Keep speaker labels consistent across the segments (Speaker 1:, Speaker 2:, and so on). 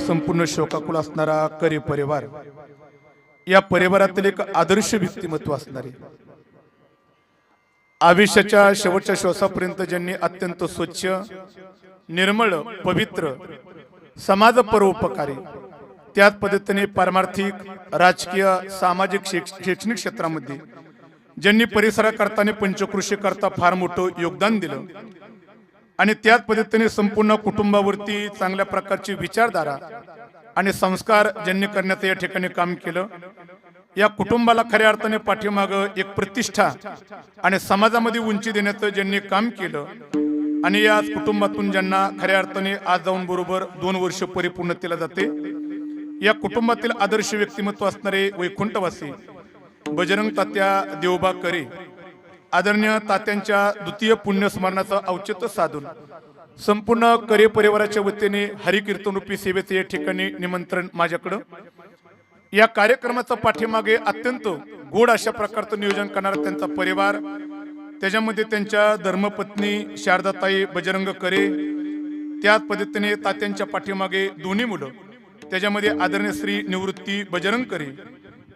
Speaker 1: संपूर्ण शोकाकुल असणारा करी परिवार, या परिवारातील एक आदर्श व्यक्तिमत्व असणारे, आयुष्याच्या शेवटच्या श्वासापर्यंत ज्यांनी अत्यंत स्वच्छ, निर्मळ, पवित्र, समाज परोपकारी, त्याच पद्धतीने पारमार्थिक, राजकीय, सामाजिक, शैक्षणिक क्षेत्रामध्ये ज्यांनी परिसराकरता पंचकृषी करता फार मोठं योगदान दिलं आणि त्याच पद्धतीने संपूर्ण कुटुंबावरती चांगल्या प्रकारची विचारधारा आणि संस्कार ज्यांनी करण्याचं या ठिकाणी काम केलं, या कुटुंबाला खऱ्या अर्थाने पाठीमागं एक प्रतिष्ठा आणि समाजामध्ये उंची देण्याचं ज्यांनी काम केलं आणि या कुटुंबातून ज्यांना खऱ्या अर्थाने आज जाऊन बरोबर 2 वर्ष परिपूर्ण केला जाते, या कुटुंबातील आदर्श व्यक्तिमत्व असणारे वैकुंठवासी बजरंग तात्या देवबा करे, आदरणीय तात्यांच्या द्वितीय पुण्यस्मरणाचं औचित्य साधून संपूर्ण करे परिवाराच्या वतीने हरिकीर्तन रूपी सेवेचे या ठिकाणी निमंत्रण माझ्याकडं. या कार्यक्रमाचा पाठीमागे अत्यंत गोड अशा प्रकारचं नियोजन करणारा त्यांचा परिवार, त्याच्यामध्ये त्यांच्या धर्मपत्नी शारदाताई बजरंग करे, त्याच पद्धतीने तात्यांच्या पाठीमागे दोन्ही मुलं, त्याच्यामध्ये आदरणीय श्री निवृत्ती बजरंग करे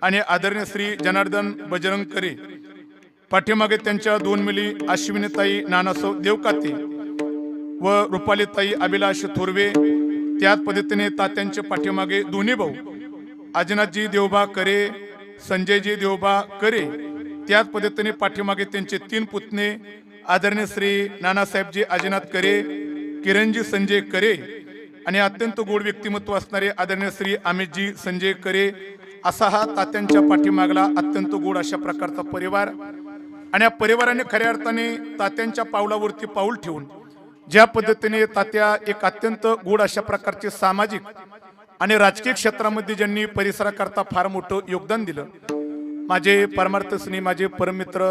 Speaker 1: आणि आदरणीय श्री जनार्दन बजरंग करे, पाठीमागे त्यांच्या 2 मुली अश्विनीताई नानासो देवकाते व रुपालीताई अभिलाष थोरवे, त्याच पद्धतीने तात्यांच्या पाठीमागे दोन्ही भाऊ अजनाथजी देवबा करे, संजयजी देवबा करे, त्याच पद्धतीने पाठीमागे त्यांचे 3 पुतणे आदरणीय श्री नानासाहेबजी अजनाथ करे, किरणजी संजय करे आणि अत्यंत गोड व्यक्तिमत्व असणारे आदरणीय श्री अमितजी संजय करे, असा हा तात्यांच्या पाठीमागला अत्यंत गोड अशा प्रकारचा परिवार. आणि या परिवाराने खऱ्या अर्थाने तात्यांच्या पावलावरती पाऊल ठेवून ज्या पद्धतीने तात्या एक अत्यंत गोड अशा प्रकारचे सामाजिक आणि राजकीय क्षेत्रामध्ये ज्यांनी परिसराकरता फार मोठं योगदान दिलं, माझे परमार्थस्नी, माझे परममित्र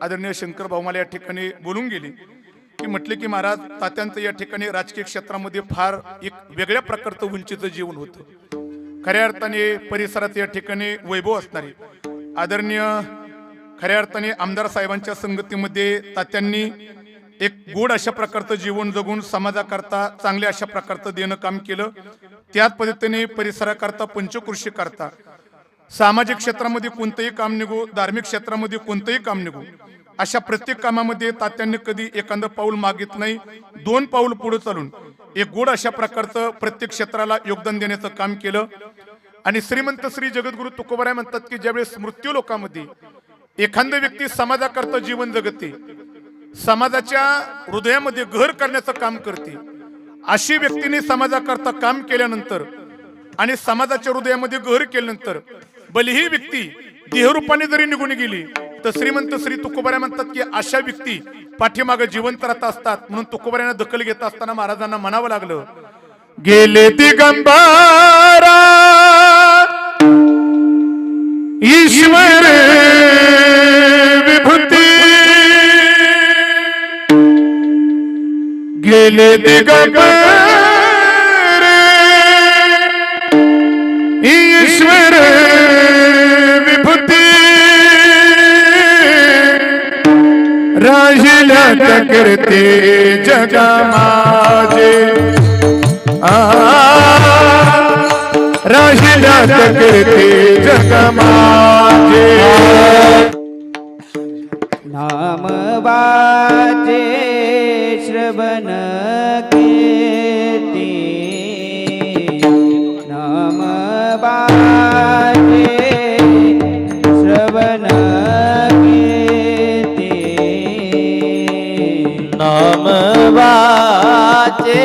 Speaker 1: आदरणीय शंकर भाऊ मला या ठिकाणी बोलून गेले की म्हटले की महाराज, तात्यांचं या ठिकाणी राजकीय क्षेत्रामध्ये फार एक वेगळ्या प्रकारचं उंचीचं जीवन होतं. खऱ्या अर्थाने परिसरात या ठिकाणी वैभव असणारे आदरणीय खऱ्या अर्थाने आमदार साहेबांच्या संगतीमध्ये तात्यांनी एक गोड अशा प्रकारचं जीवन जगून समाजाकरता चांगल्या अशा प्रकारचं देणं काम केलं. त्याच पद्धतीने परिसराकरता पंचकृषी करता सामाजिक क्षेत्रामध्ये कोणतंही काम निघो, धार्मिक क्षेत्रामध्ये कोणतंही काम निघो, अशा प्रत्येक कामामध्ये तात्यांनी कधी एखादं पाऊल मागित नाही, 2 पाऊल पुढे चालून एक गोड अशा प्रकारचं प्रत्येक क्षेत्राला योगदान देण्याचं काम केलं. आणि श्रीमंत श्री जगद्गुरु तुकोबाराय म्हणतात की ज्यावेळेस मृत्यू लोकांमध्ये एखादा व्यक्ती समाजाकरता जीवन जगते, समाजाच्या हृदयामध्ये घर करण्याचं काम करते, अशी व्यक्तीने समाजाकरता काम केल्यानंतर आणि समाजाच्या हृदयामध्ये घर केल्यानंतर भले ही व्यक्ती देहरूपाने जरी निघून गेली तर श्रीमंत श्री तुकोबाराय म्हणतात की अशा व्यक्ती पाठीमागे जिवंत राहत असतात. म्हणून तुकोबारायांना दखल घेत असताना महाराजांना म्हणावं लागलं, गेले दिगंबरा ईश्वर विभूती, गेले दिगंबर ईश्वर विभूती, राहिल्या करते जगा माझे, राहिल्या करते जगा माझे.
Speaker 2: नाम वाचे श्रवण कीर्ती, नाम वाचे श्रवण कीर्ती,
Speaker 3: नाम वाचे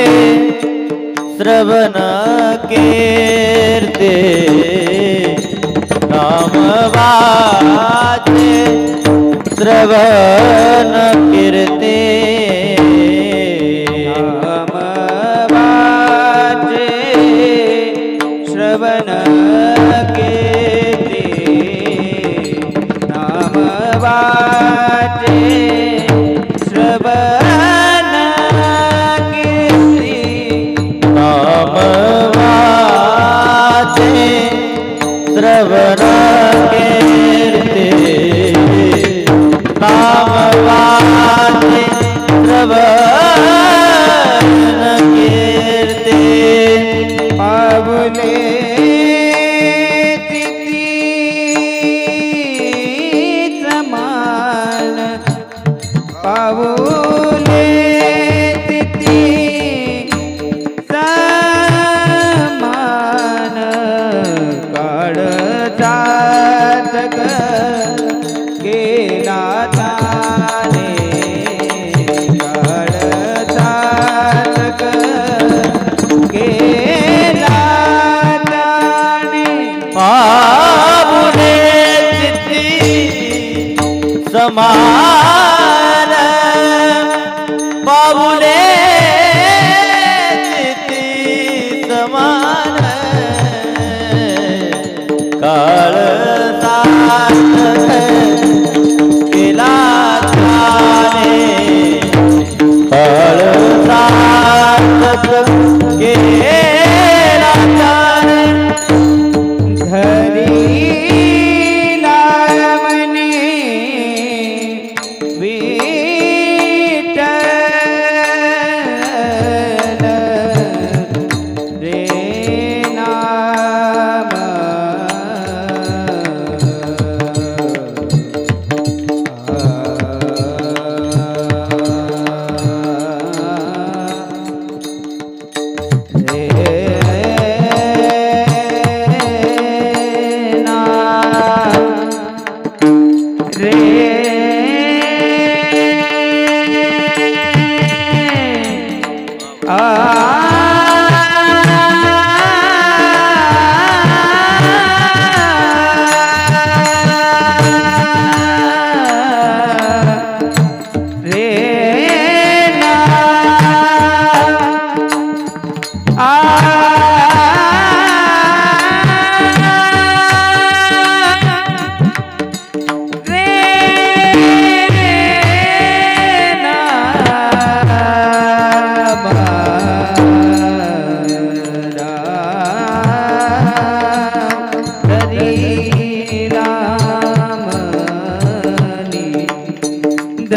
Speaker 3: श्रवण कीर्ते, नाम वाचे श्रवण कीर्ते,
Speaker 2: नाम वाचे श्रवण कीर्ती, नाम वाचे श्रवण कीर्ती,
Speaker 3: नाम वाचे श्रवण कीर्ते, नाम वाचे
Speaker 2: पाऊले तिथी समान पाऊले तिथी समान काळ जातक केला ताने काळ जातक केला ताने
Speaker 3: पाहुणे चित्ती समान पाहुणे चित्ती समान काळ सार्थक केला त्याने काळ सार्थक केला त्याने
Speaker 2: धरीला मनी विठ्ठल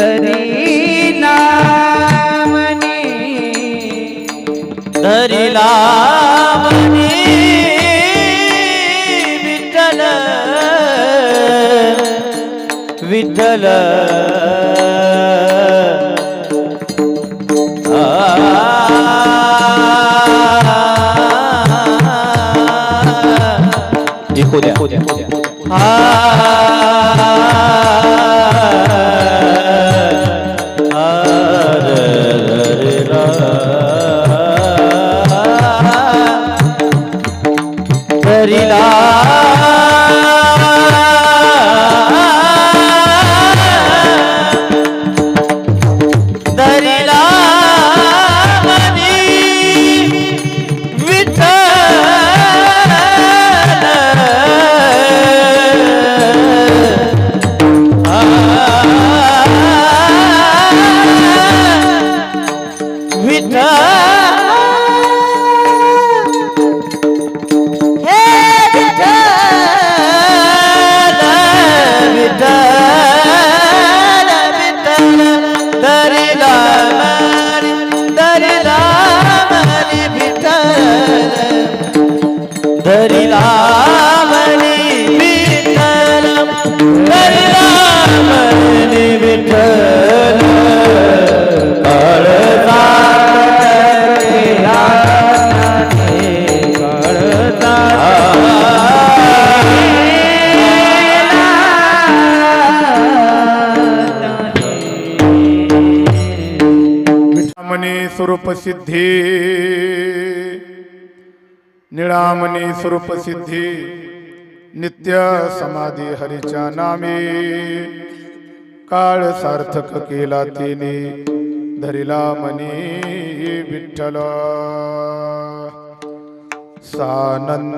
Speaker 2: रे नाम
Speaker 3: धरिला मनी विठ्ठल विठ्ठल इको द्या धरिला धरिला मनी धरिला मनी विठ्ठल धरिला मनी विठ्ठल काळ सार्थक केला
Speaker 1: निळामणी स्वरूप सिद्धी निळामणी स्वरूप सिद्धी नित्य समाधी हरीच्या नामे काळ सार्थक केला तिने धरिला मनी विठ्ठल सानंदमानंद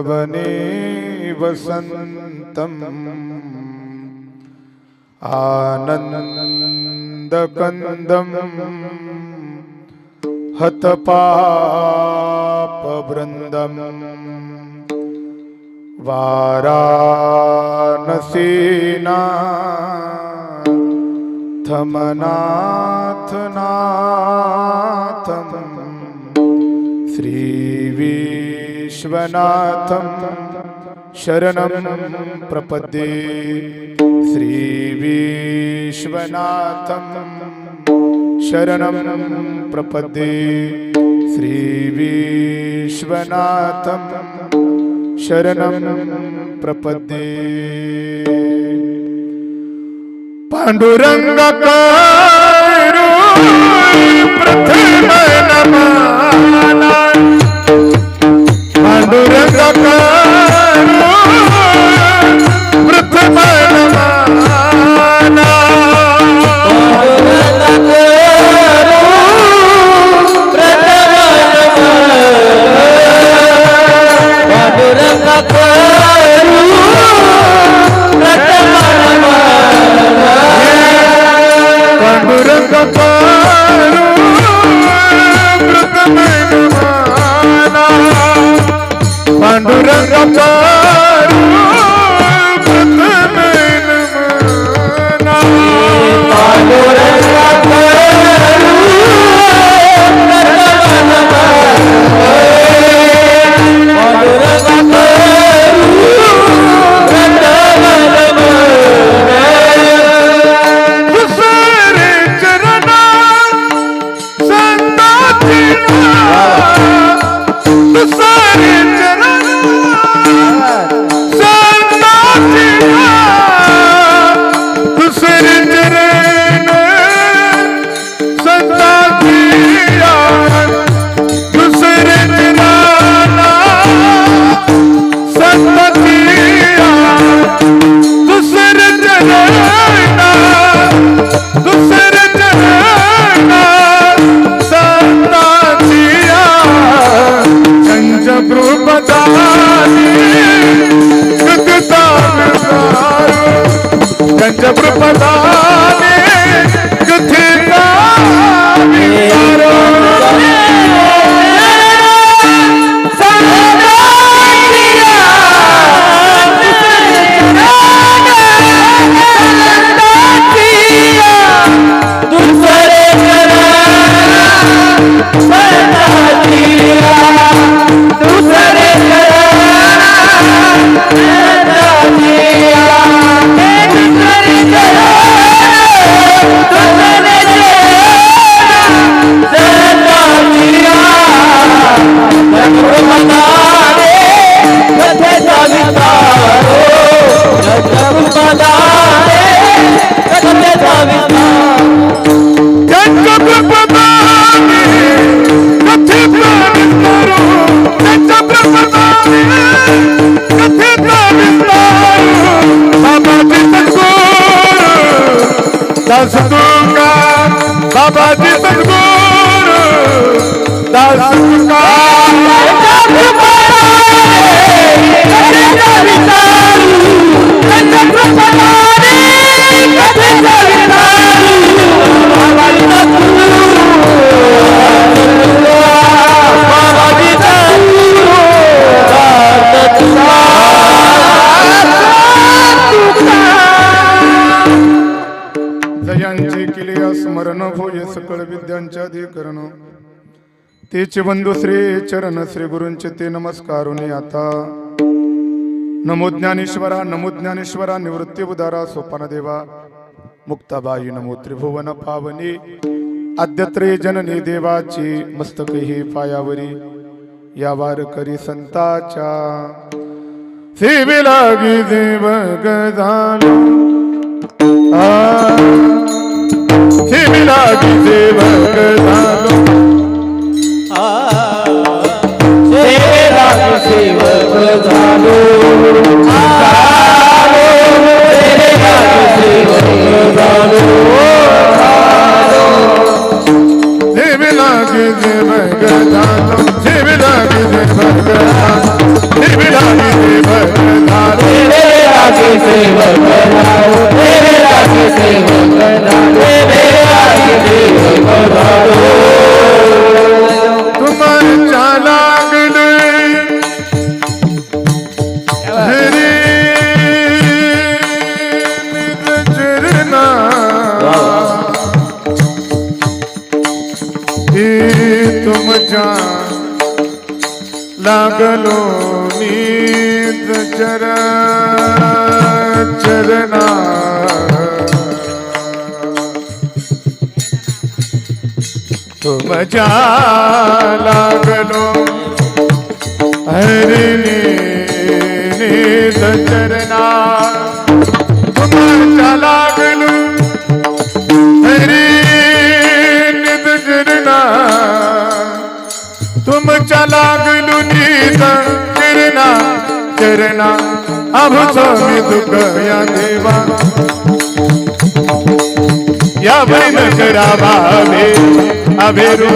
Speaker 1: बने वसंतम आनंदकंदम हतपापवृन्दं वाराणसीनाथमनाथनाथम् श्री विश्वनाथं शरणं प्रपद्ये श्री विश्वनाथं शरणं प्रपद्ये श्री विश्वनाथं शरणं प्रपद्ये पांडुरंग करू प्रथम नमना पांडुरंग करू प्रथम नमना पांडुरंग करू प्रथम नमना पांडुरंग करू प्रथम नमना दास तुका बाबाजी सद्गुरु दास तुका जयांची केली स्मरण होय सकळ विद्यांच्या अधिकरण तेचे बंधू श्री चरण श्री गुरूंचे ते नमस्कारुनी आता नमो ज्ञानेश्वरा निवृत्ती उदारा सोपान देवा मुक्ताबाई नमो त्रिभुवन पावनी आद्यत्रे जननी देवाची मस्तक ही पायावरी या वारकरी संताच्या सेवे लागी देव गजालो सेवे लागी देव गजालो
Speaker 3: सेवक झालो
Speaker 1: सेवे लागी देव गजालो सेवे लागी देव गजालो सेवे लागी देव गजालो
Speaker 3: सेवक झालो सेवक झालो
Speaker 1: तुमच्या लागले हरे चरणा तुमच्या लागलो नीत चरणा तुमच्या लागलो हरी नीत चरणा तुमच्या लागलो हरी नीत चरणा तुमच्या लागलो नीत चरणा अभुचा मी दुःख या देवा या बन करावा अभेरू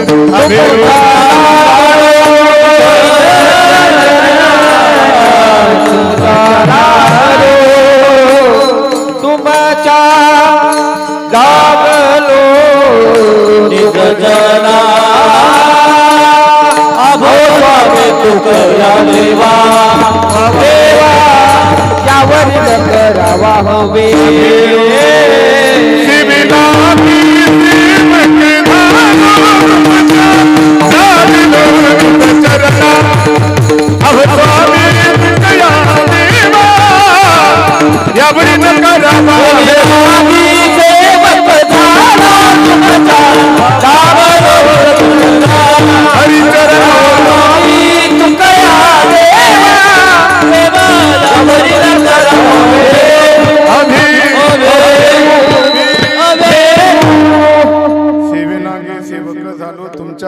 Speaker 2: तुमच्या लागलो
Speaker 3: निज जना अभो स्वामी तुकया देवा
Speaker 2: देवा यावर करावा हवे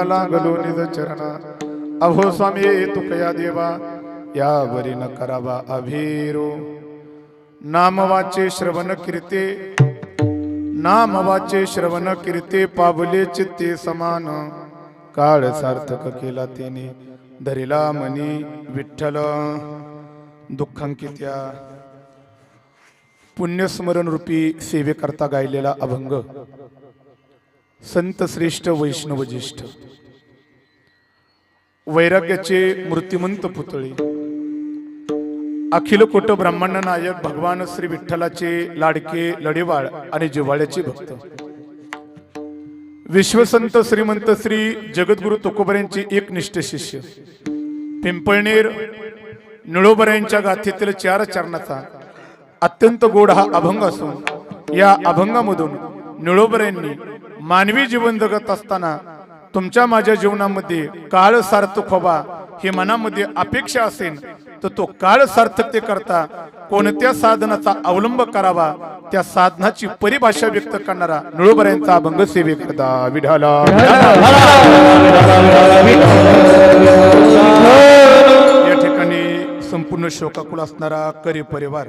Speaker 1: लागलो निज चरणा अहो स्वामी तुकया देवा या बरी न करावा अभीरो नामवाचे श्रवण कीर्ते नामवाचे श्रवण कीर्ते पावले चित्ते समान काळ सार्थक केला तेने धरिला मनी विठ्ठल दुःखांकित्या पुण्यस्मरण रूपी सेवेकरता गायलेला अभंग संत श्रेष्ठ वैष्णव ज्येष्ठ वैराग्याचे मूर्तिमंत पुतळे अखिल कोट ब्रह्मांड नायक भगवान श्री विठ्ठलाचे लाडके लढेवाळ आणि जिव्हाळ्याचे भक्त विश्वसंत श्रीमंत श्री जगद्गुरु तुकोबऱ्यांचे एकनिष्ठ शिष्य पिंपळनेर निळोबऱ्यांच्या गाथेतील 4 चरणाचा अत्यंत गोड हा अभंग असून या अभंगामधून निळोबऱ्यांनी मानवी जीवन जगत असताना तुमच्या माझ्या जीवनामध्ये काळ सार्थक व्हावा हे मनामध्ये अपेक्षा असेल तर तो काळ सार्थकते करता कोणत्या साधनाचा अवलंब करावा त्या साधनाची परिभाषा व्यक्त करणारा निळोबऱ्यांचा अभंग सेवे करता विठाला या ठिकाणी संपूर्ण शोकाकुल असणारा करी परिवार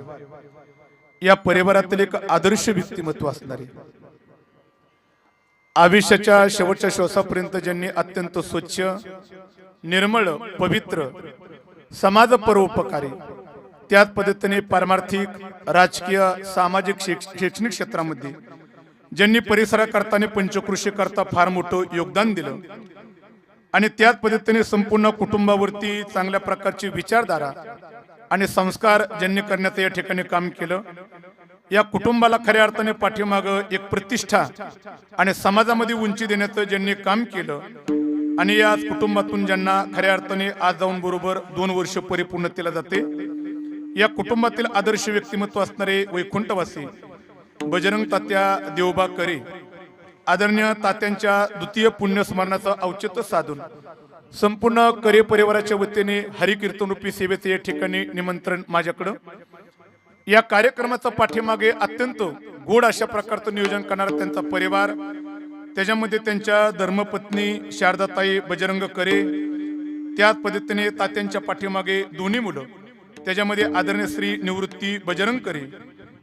Speaker 1: या परिवारातील एक आदर्श व्यक्तिमत्व असणारे आयुष्याच्या शेवटच्या श्वासापर्यंत ज्यांनी अत्यंत स्वच्छ निर्मळ पवित्र समाज परोपकारी त्याच पद्धतीने पारमार्थिक राजकीय सामाजिक शैक्षणिक क्षेत्रामध्ये ज्यांनी परिसराकरता पंचकृषी करता फार मोठं योगदान दिलं आणि त्याच पद्धतीने संपूर्ण कुटुंबावरती चांगल्या प्रकारची विचारधारा आणि संस्कार ज्यांनी करण्याचं या ठिकाणी काम केलं या कुटुंबाला खऱ्या अर्थाने पाठीमाग एक प्रतिष्ठा आणि समाजामध्ये उंची देण्याचं ज्यांनी काम केलं आणि या कुटुंबातून ज्यांना खऱ्या अर्थाने आज जाऊन बरोबर 2 वर्ष परिपूर्णतेला जाते या कुटुंबातील आदर्श व्यक्तिमत्व असणारे वैकुंठवासी बजरंग तात्या देवबा करे आदरणीय तात्यांच्या द्वितीय पुण्यस्मरणाचं औचित्य साधून संपूर्ण करे परिवाराच्या वतीने हरिकीर्तन रूपी सेवेचे या ठिकाणी निमंत्रण माझ्याकडं या कार्यक्रमाचा पाठीमागे अत्यंत गोड अशा प्रकारचं नियोजन करणारा त्यांचा परिवार त्याच्यामध्ये त्यांच्या धर्मपत्नी शारदाताई बजरंग करे त्याच पद्धतीने तात्यांच्या पाठीमागे 2 मुलं त्याच्यामध्ये आदरणीय श्री निवृत्ती बजरंग करे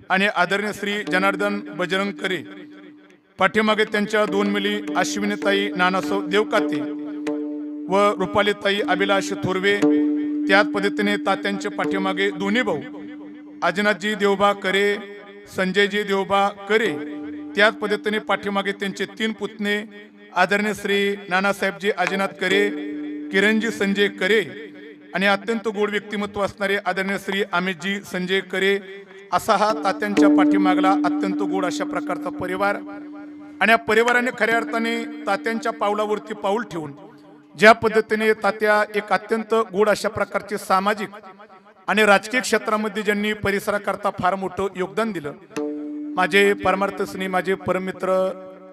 Speaker 1: आणि आदरणीय श्री जनार्दन बजरंग करे पाठीमागे त्यांच्या 2 मुली अश्विनीताई नानासाहेब देवकाते व रुपालीताई अभिलाष थोरवे त्याच पद्धतीने तात्यांच्या पाठीमागे 2 भाऊ अजनाथजी देवबा करे संजयजी देवबा करे त्याच पद्धतीने पाठीमागे त्यांचे 3 पुतणे आदरणीय श्री नानासाहेबजी अजनाथ करे किरणजी संजय करे आणि अत्यंत गोड व्यक्तिमत्व असणारे आदरणीय श्री अमितजी संजय करे असा हा तात्यांच्या पाठीमागला अत्यंत गोड अशा प्रकारचा परिवार आणि या परिवाराने खऱ्या अर्थाने तात्यांच्या पावलावरती पाऊल ठेवून ज्या पद्धतीने तात्या एक अत्यंत गोड अशा प्रकारचे सामाजिक आणि राजकीय क्षेत्रामध्ये ज्यांनी परिसराकरता फार मोठं योगदान दिलं, माझे परमार्थस्नी माझे परममित्र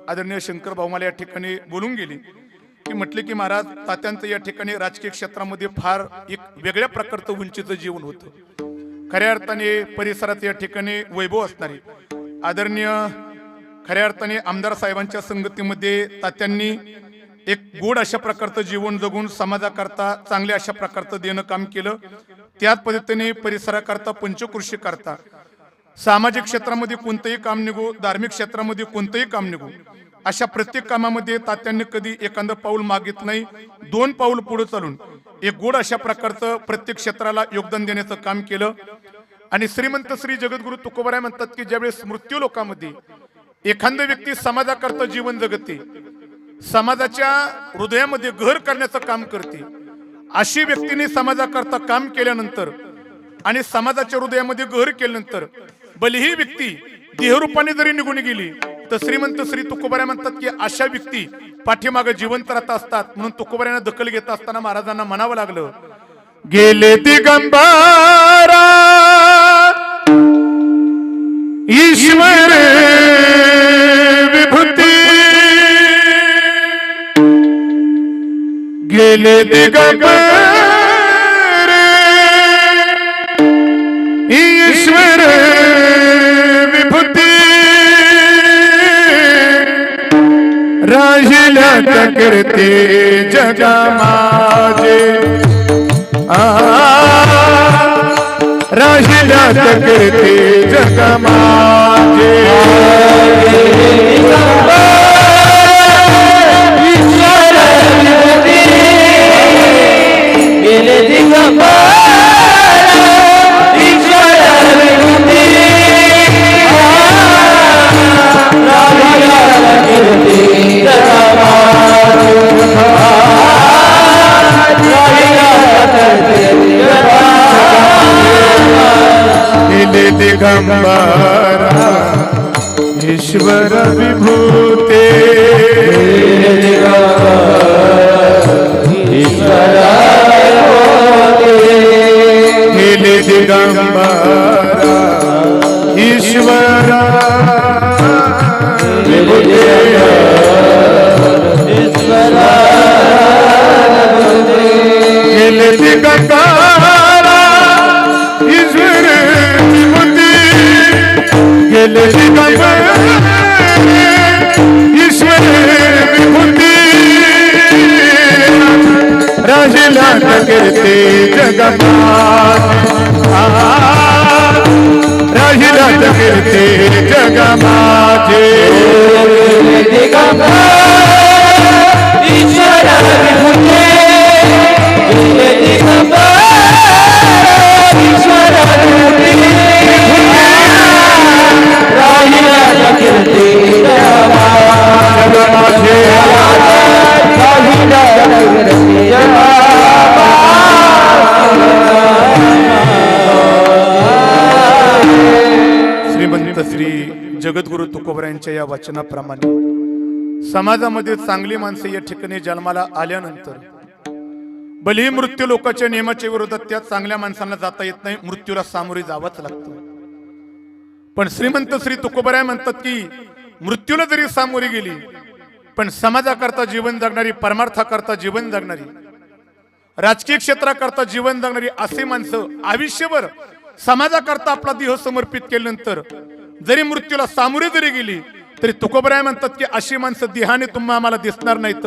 Speaker 1: आदरणीय शंकर भाऊ मला या ठिकाणी बोलून गेली की म्हटले की महाराज तात्यांचं या ठिकाणी राजकीय क्षेत्रामध्ये फार एक वेगळ्या प्रकारचं वंचित जीवन होतं. खऱ्या अर्थाने परिसरात या ठिकाणी वैभव असणारे आदरणीय खऱ्या अर्थाने आमदार साहेबांच्या संगतीमध्ये तात्यांनी एक गोड अशा प्रकारचं जीवन जगून समाजाकरता चांगल्या अशा प्रकारचं देणं काम केलं. त्याच पद्धतीने परिसराकरता पंचकृषी करता सामाजिक क्षेत्रामध्ये कोणतंही काम निघो, धार्मिक क्षेत्रामध्ये कोणतंही काम निघो, अशा प्रत्येक कामामध्ये तात्यांनी कधी एखादं पाऊल मागित नाही, 2 पाऊल पुढे चालून एक गोड अशा प्रकारचं प्रत्येक क्षेत्राला योगदान देण्याचं काम केलं. आणि श्रीमंत श्री जगद्गुरु तुकोबाराय म्हणतात की ज्यावेळेस मृत्यू लोकांमध्ये एखादा व्यक्ती समाजाकरता जीवन जगते, समाजाच्या हृदयामध्ये घर करण्याचं काम करते, अशी व्यक्तीने समाजाकरता काम केल्यानंतर आणि समाजाच्या हृदयामध्ये घर केल्यानंतर भले ही व्यक्ती देहरूपाने जरी निघून गेली तर श्रीमंत श्री तुकोबाराय म्हणतात की अशा व्यक्ती पाठीमागे जिवंत राहत असतात. म्हणून तुकोबारायांना दखल घेत असताना महाराजांना म्हणावं लागलं, गेले दिगंबरा ईश्वर विभूती, गेले दिगंबर ईश्वर विभूती, राहिल्या करते जगा माझे, राहिल्या करते जगा माझे.
Speaker 3: गेले दिगंबर ईश्वर विभूती, राहिल्या कीर्ती जगा
Speaker 1: गेले दिगंबरा ईश्वर विभूते, गेले दिगंबरा ईश्वर विभूते, गेले दिगंबरा ईश्वर विभूते, गेले दिगंबरा ईश्वर विभूते, राहिल्या करते जगा माझे, राहिल्या करते जगा माझे.
Speaker 3: दिगंबर ईश्वर विभूते, गेले दिगंबर ईश्वर विभूते, राहिल्या कीर्ती जगा माझे, राहिल्या कीर्ती जगा.
Speaker 1: श्रीमंत श्री जगद्गुरु तुकोबारायांच्या या वचनाप्रमाणे समाजामध्ये चांगली माणसे या ठिकाणी जन्माला आल्यानंतर भलेही मृत्यू लोकांच्या नियमाच्या विरोधात त्या चांगल्या माणसांना जाता येत नाही, मृत्यूला सामोरे जावंच लागतं. पण श्रीमंत श्री तुकोबाराय म्हणतात की मृत्यूला जरी सामोरी गेली पण समाजाकरता जीवन जगणारी, परमार्थाकरता जीवन जगणारी, राजकीय क्षेत्राकरता जीवन जगणारी असे माणसं आयुष्यभर समाजाकरता आपला देह समर्पित केल्यानंतर जरी मृत्यूला सामोरे जरी गेली तरी तुकोबाराय म्हणतात की अशी माणसं देहाने तुम्हाला आम्हाला दिसणार नाहीत,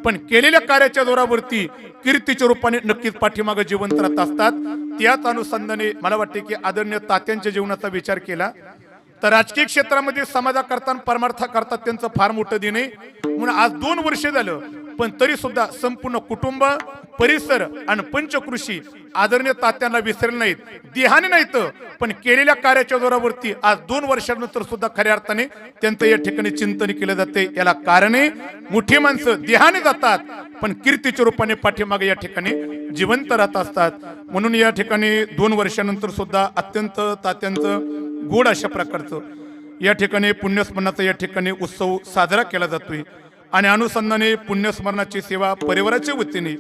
Speaker 1: पण केलेल्या कार्याच्या जोरावरती कीर्तीच्या रूपाने नक्कीच पाठीमागे जिवंत राहत असतात. त्याच अनुषंगाने मला वाटते की आदरणीय तात्यांच्या जीवनाचा विचार केला तर राजकीय क्षेत्रामध्ये समाजाकरता परमार्थाकरता त्यांचं फार मोठं दिन आहे. म्हणून आज 2 वर्ष झालं पण तरी सुद्धा संपूर्ण कुटुंब, परिसर आणि पंचकृषी आदरणीय तात्यांना विसरले नाहीत, देहाने नाहीत पण केलेल्या कार्याच्या जोरावरती आज 2 वर्षानंतर सुद्धा खऱ्या अर्थाने त्यांचं या ठिकाणी चिंतन केलं जाते. याला कारणे मोठी माणसं देहाने जातात पण कीर्तीच्या रूपाने पाठीमागे या ठिकाणी जिवंत राहत असतात. म्हणून या ठिकाणी 2 वर्षानंतर सुद्धा अत्यंत तात्यांचं गोड अशा प्रकारचं या ठिकाणी पुण्यस्मरणाचा या ठिकाणी उत्सव साजरा केला जातोय. आणि अनुसंधाने पुण्यस्मरणाची सेवा परिवाराच्या वतीने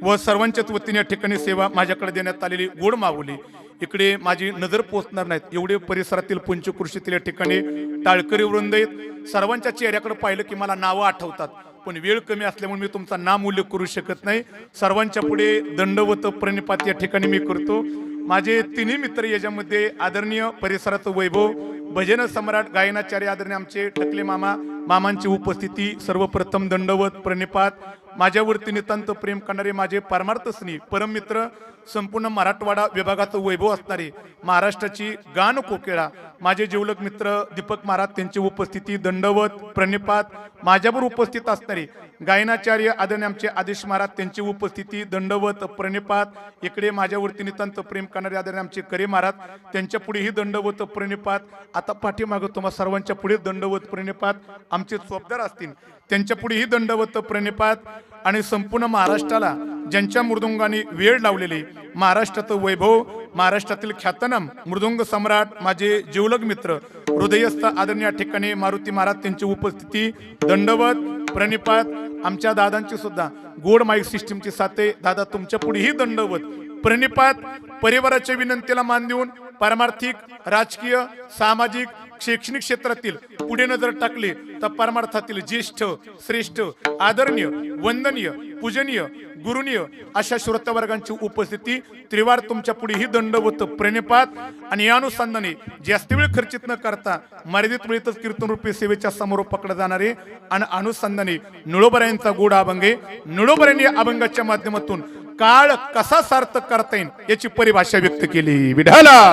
Speaker 1: व सर्वांच्याच वतीने या ठिकाणी सेवा माझ्याकडे देण्यात आलेली गोड माऊली इकडे माझी नजर पोहोचणार नाहीत एवढे परिसरातील पंचकृषीतील या ठिकाणी टाळकरी वृंद आहेत. सर्वांच्या चेहऱ्याकडे पाहिलं की मला नावं आठवतात, पण वेळ कमी असल्यामुळे मी तुमचा नाम उल्लेख करू शकत नाही. सर्वांच्या पुढे दंडवत प्रणिपात या ठिकाणी मी करतो. माझे तिन्ही मित्र याच्यामध्ये आदरणीय परिसराचं वैभव, भजन सम्राट, गायनाचार्य आदरणीय आमचे टकले मामा, मामांची उपस्थिती, सर्वप्रथम दंडवत प्रणिपात. माझ्यावरती नितांत प्रेम करणारे माझे परमार्थ स्नेही परम मित्र, संपूर्ण मराठवाडा विभागाचं वैभव असणारे महाराष्ट्राची गान कोकिळा माझे जीवलग मित्र दीपक महाराज, त्यांची उपस्थिती दंडवत प्रणिपात. माझ्याबरोबर उपस्थित असणारे गायनाचार्य आदरणीय आमचे आदेश महाराज, त्यांची उपस्थिती दंडवत प्रणिपात. इकडे माझ्यावरती नितांत प्रेम करणारे आदरणीय आमचे करे महाराज, त्यांच्या पुढेही दंडवत प्रणिपात. आता पाठीमागं तुम्हा सर्वांच्या पुढे दंडवत प्रणिपात. आमचे चोपदार असतील त्यांच्या पुढेही दंडवत प्रणिपात. आणि संपूर्ण महाराष्ट्राला ज्यांच्या मृदुंगाने वेळ लावलेले महाराष्ट्राचं वैभव, महाराष्ट्रातील ख्यातनाम मृदुंग सम्राट माझे जीवलग मित्र हृदयस्थ आदरणीय ठिकाणी मारुती महाराज, त्यांची उपस्थिती दंडवत प्रणिपात. आमच्या दादांची सुद्धा गोड माईक सिस्टीमची साथे दादा, तुमच्या पुढेही दंडवत प्रणिपात. परिवाराच्या विनंतीला मान देऊन पारमार्थिक, राजकीय, सामाजिक, शैक्षणिक क्षेत्रातील पुढे नजर टाकली तर परमार्थातील ज्येष्ठ, श्रेष्ठ, आदरणीय, वंदनीय, पूजनीय, गुरुनीय अशा श्रोतवर्गांची उपस्थिती त्रिवार तुमच्या पुढेही दंडवत प्रणिपात. आणि या अनुसंधाने जास्त वेळ खर्चित न करता मर्यादित वेळेतच कीर्तन रूपी सेवेच्या समोर पकडले जाणारे आणि अनुसंधाने निळोबरायांचा गोड अभंग आहे. निळोबरायांनी या अभंगाच्या माध्यमातून काळ कसा सार्थक करता येईल याची परिभाषा व्यक्त केली. विठाला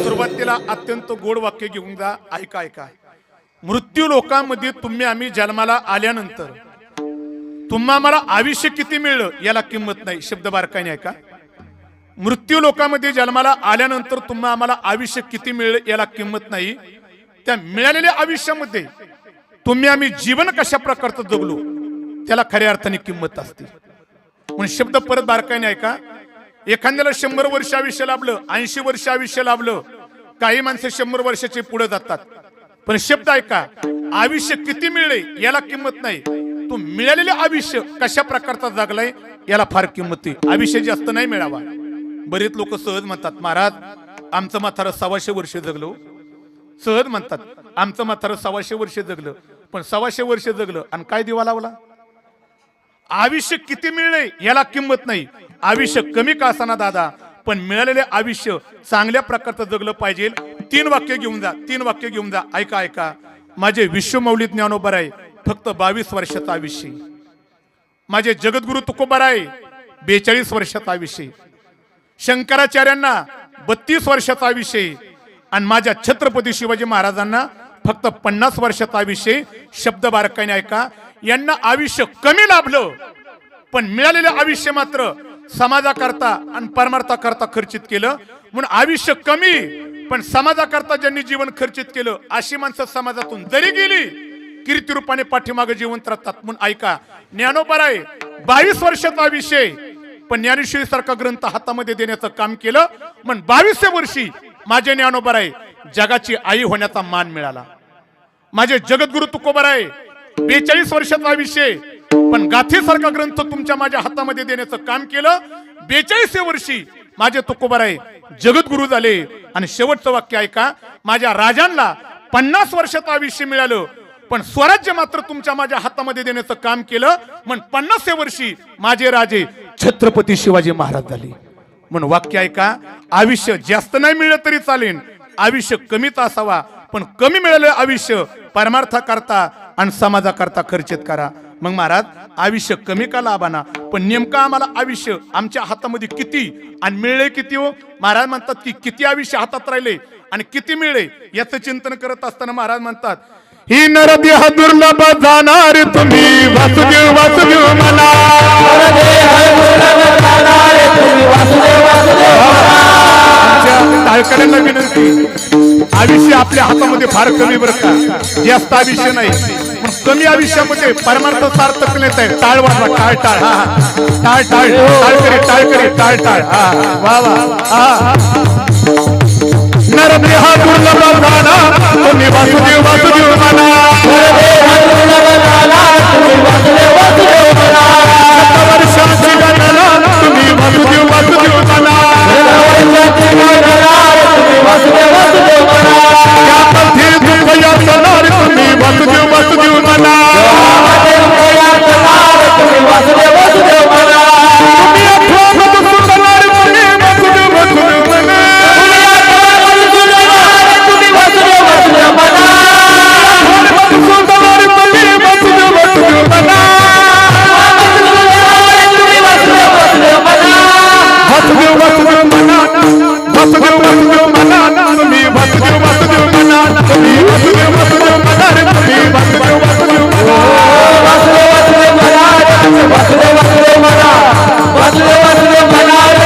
Speaker 1: सुरुवातीला अत्यंत गोड वाक्य घेऊन जा. ऐका ऐका. मृत्यू लोकांमध्ये तुम्ही आम्ही जन्माला आल्यानंतर तुम्हा मला आयुष्य किती मिळलं याला किंमत नाही. शब्द बारकाईने ऐका. मृत्यू लोकांमध्ये जन्माला आल्यानंतर तुम्हा आम्हाला आयुष्य किती मिळलं याला किंमत नाही. त्या मिळालेल्या आयुष्यामध्ये तुम्ही आम्ही जीवन कशा प्रकारचं जगलो त्याला खऱ्या अर्थाने किंमत असते. म्हणून शब्द परत बारकाईने ऐका. एखाद्याला 100 वर्ष आयुष्य लाभलं, 80 वर्ष आयुष्य लाभलं, काही माणसे 100 वर्षाचे पुढे जातात. पण शब्द ऐका, आयुष्य किती मिळले याला किंमत नाही. तू मिळालेले आयुष्य कशा प्रकारचा जगलाय याला फार किंमत आहे. आयुष्य जास्त नाही मिळावा. बरेच लोक सहज म्हणतात, महाराज आमचं म्हातारं 125 वर्ष जगलो. सहज म्हणतात आमचं म्हातारं 125 वर्ष जगलं. पण 125 वर्ष जगलं आणि काय दिवा लावला? आयुष्य किती मिळले याला किंमत नाही. आयुष्य कमी का असाना दादा, पण मिळालेले आयुष्य चांगल्या प्रकारचं जगलं पाहिजे. 3 वाक्य घेऊन जा, 3 वाक्य घेऊन जा. ऐका ऐका. माझे विश्वमौली ज्ञानोबराय फक्त 22 वर्षाचं आयुष्य. माझे जगद्गुरु तुकोबराय 42 वर्षाचं आयुष्य. शंकराचार्यांना 32 वर्षाचा आयुष्य. आणि माझ्या छत्रपती शिवाजी महाराजांना फक्त 50 वर्षाचा आयुष्य. शब्द बारकाईने ऐका. यांना आयुष्य कमी लाभलं, पण मिळालेलं आयुष्य मात्र समाजाकरता आणि परमार्थाकरता खर्चित केलं. म्हणून आयुष्य कमी पण समाजाकरता ज्यांनी जीवन खर्चित केलं अशी माणसं समाजातून जरी गेली कीर्ती रूपाने पाठीमागे जिवंत राहतात. म्हणून ऐका. ज्ञानोबराय 22 वर्षाचा आयुष्य, पण ज्ञानेश्वरी सारखा ग्रंथ हातामध्ये देण्याचं काम केलं. म्हणून 22व्या वर्षी माझे ज्ञानोबराय जगाची आई होण्याचा मान मिळाला. माझे जगद्गुरु तुकोबराय 42 वर्षाचा आयुष्य, पण गाथेसारखा ग्रंथ तुमच्या माझ्या हातामध्ये देण्याचं काम केलं. 42व्या वर्षी माझे तुकोबराय जगद्गुरु झाले. आणि शेवटचं वाक्य ऐका. माझ्या राजांना 50 वर्षाचं आयुष्य मिळालं, पण स्वराज्य मात्र तुमच्या माझ्या हातामध्ये देण्याचं काम केलं. म्हणून 50व्या वर्षी माझे राजे छत्रपती शिवाजी महाराज झाले. म्हणून वाक्य ऐका. आयुष्य जास्त नाही मिळलं तरी चालेल, आयुष्य कमीच असावा, पण कमी मिळालेलं आयुष्य परमार्थाकरता आणि समाजाकरता खर्चित करा. मग महाराज आयुष्य कमी का लाभाना, पण नेमकं आम्हाला आयुष्य आमच्या हातामध्ये किती आणि मिळले किती हो? महाराज म्हणतात की किती आयुष्य हातात राहिले आणि किती मिळले याचं चिंतन करत असताना महाराज म्हणतात, ही नरदेह दुर्लभ जाणार तुम्ही वासुदेव वासुदेव म्हणा. टाळकऱ्यांना विनंती, आयुष्य आपल्या हातामध्ये फार कमी बरं का, जास्त आयुष्य नाही. कमी आयुष्यामध्ये परमार्थ सार्थक नेत आहे. टाळ वाजवा, टाळ टाळ. टाळ टाळ टाळ करे, टाळ करे, टाळ टाळ. वा वा. नरदेह हा दुर्लभ झाला तुम्ही वासुदेव वासुदेव म्हणा वर्षाची गणना तुम्ही वासुदेव वासुदेव म्हणा यामध्ये दुःख याचणार तुम्ही वासुदेव वासुदेव म्हणा तुम्ही अथवा सुंदर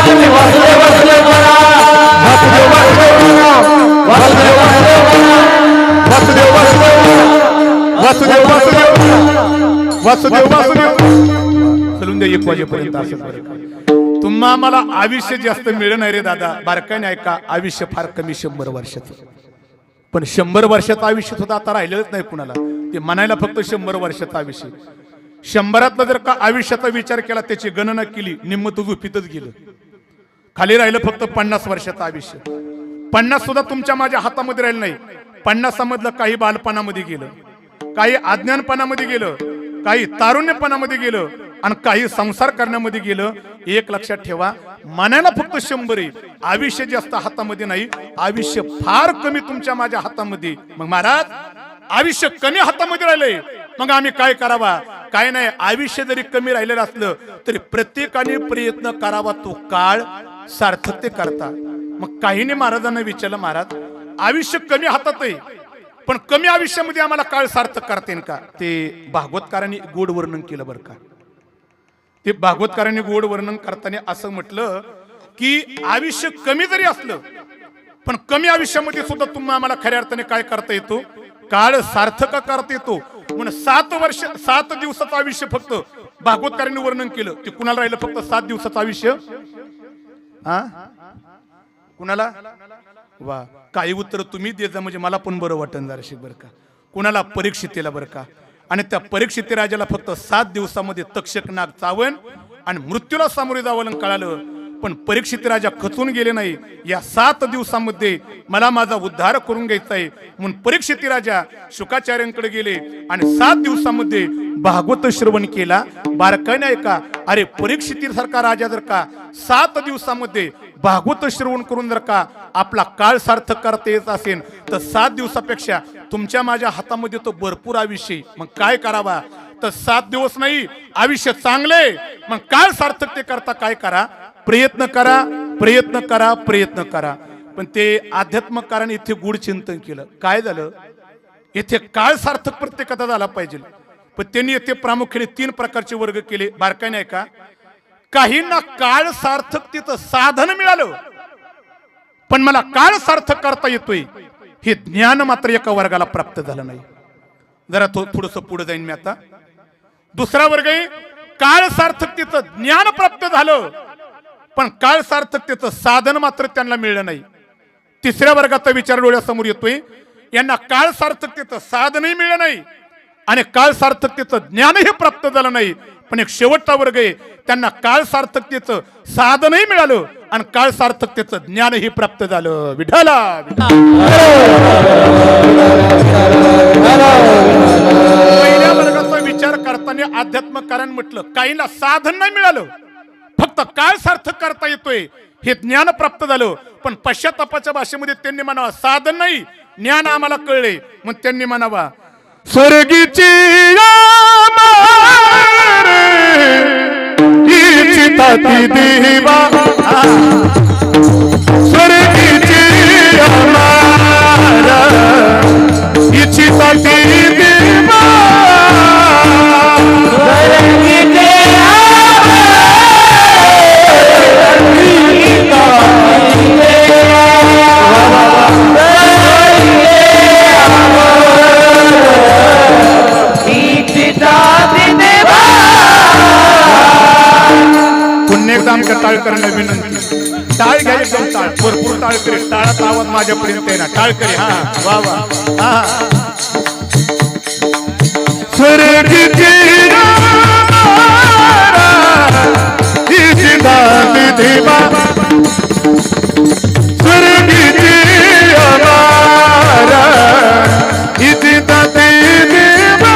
Speaker 1: तुम्ही वासुदेव वासुदेव म्हणा वासुदेव वासुदेव चलून द्या 1 वाजेपर्यंत असेल बरं का. तुम्हा मला आयुष्य जास्त मिळेल नाही रे दादा बारकाने ऐका आयुष्य फार कमी 100 वर्षाचं पण 100 वर्षाचं आयुष्य सुद्धा आता राहिलेलंच नाही कुणाला ते म्हणायला फक्त 100 वर्षाचं आयुष्य 100तलं जर का आयुष्याचा विचार केला त्याची गणना केली निम्म तुझं उफीतच गेलं खाली राहिलं फक्त 50 वर्षाचं आयुष्य 50 सुद्धा तुमच्या माझ्या हातामध्ये राहिलं नाही 50 मधलं काही बालपणामध्ये गेलं काही अज्ञानपणामध्ये गेलं काही तारुण्यपणामध्ये गेलं आणि काही संसार करण्यामध्ये गेलं एक लक्षात ठेवा मनाला फक्त 100 आहे आयुष्य जास्त हातामध्ये नाही आयुष्य फार कमी तुमच्या माझ्या हातामध्ये मग महाराज आयुष्य कमी हातामध्ये राहिलंय मग आम्ही काय करावा काय नाही आयुष्य जरी कमी राहिलेलं असलं तरी प्रत्येकाने प्रयत्न करावा तो काळ सार्थकते करता मग काहीने महाराजांना विचारलं महाराज आयुष्य कमी हातात आहे पण कमी आयुष्यामध्ये आम्हाला काळ सार्थक करता येईल का ते भागवतकारांनी गोड वर्णन केलं बरं का ते भागवतकारांनी गोड वर्णन करताना असं म्हटलं की आयुष्य कमी जरी असलं पण कमी आयुष्यामध्ये सुद्धा तुम्ही आम्हाला खऱ्या अर्थाने काय करता येतो काळ सार्थक करता येतो म्हणून 7 दिवसाचं आयुष्य फक्त भागवतकारांनी वर्णन केलं ते कुणाला राहिलं फक्त 7 दिवसाचं आयुष्य हा कुणाला वा काही उत्तर तुम्ही देता म्हणजे मला पण बरं वाटन जराशी बरं का कुणाला परीक्षितेला बरं का आणि त्या परीक्षित राजाला फक्त 7 दिवसामध्ये तक्षक नाग चावण आणि मृत्यूला सामोरे जावं कळालं पण परीक्षित राजा खचून गेले नाही या 7 दिवसामध्ये मला माझा उद्धार करून घ्यायचा आहे म्हणून परीक्षित राजा शुकाचार्यांकडे गेले आणि 7 दिवसामध्ये भागवत श्रवण केला बारकाईने ऐका अरे परीक्षित सारखा राजा जर का 7 दिवसामध्ये भागवत श्रवण करून जर का आपला काळ सार्थक करता येत असेल तर 7 दिवसापेक्षा तुमच्या माझ्या हातामध्ये तो भरपूर आयुष्य मग काय करावा तर 7 दिवस नाही आयुष्य चांगले मग काळ सार्थक ते करता काय करा प्रयत्न करा प्रयत्न करा प्रयत्न करा पण ते आध्यात्मकाराने इथे गूढ चिंतन केलं काय झालं इथे काळ सार्थक प्रत्येकाचा झाला पाहिजे पण त्यांनी इथे प्रामुख्याने 3 प्रकारचे वर्ग केले बारकाईने ऐका काहींना काळ सार्थकतेचं साधन मिळालं पण मला काळ सार्थक करता येतोय हे ज्ञान मात्र एका वर्गाला प्राप्त झालं नाही जरा थोडस पुढे जाईन मी आता दुसरा वर्ग आहे काळ सार्थकतेचं ज्ञान प्राप्त झालं पण काळ सार्थकतेचं साधन मात्र त्यांना मिळलं नाही तिसऱ्या वर्गाचा विचार डोळ्यासमोर येतोय यांना काळ सार्थकतेचं साधनही मिळलं नाही आणि काळ सार्थकतेचं ज्ञानही प्राप्त झालं नाही पण एक शेवटचा वर्ग आहे त्यांना काळ सार्थकतेचं साधनही मिळालं आणि काळ सार्थकतेचं ज्ञानही प्राप्त झालं विठाला पहिल्या वर्गाचा विचार करताना अध्यात्मकारांनी म्हटलं काहींना साधन नाही मिळालं फक्त काळ सार्थक करता येतोय हे ज्ञान प्राप्त झालं पण पश्चातापाच्या भाषेमध्ये त्यांनी म्हणावा साधन नाही ज्ञान आम्हाला कळले मग त्यांनी म्हणावा स्वर्गीची देवा स्वर्गीची इच्छिता देवा पुण्य काम टाळकरांना विनंती टाळ घ्या एकदम टाळ भरपूर टाळ करी टाळाचा आवाज माझ्यापर्यंत आहे ना टाळ करी हा वा वा हा
Speaker 3: स्वर्गीची देवा स्वर्गीची अमारा इति दाते देवा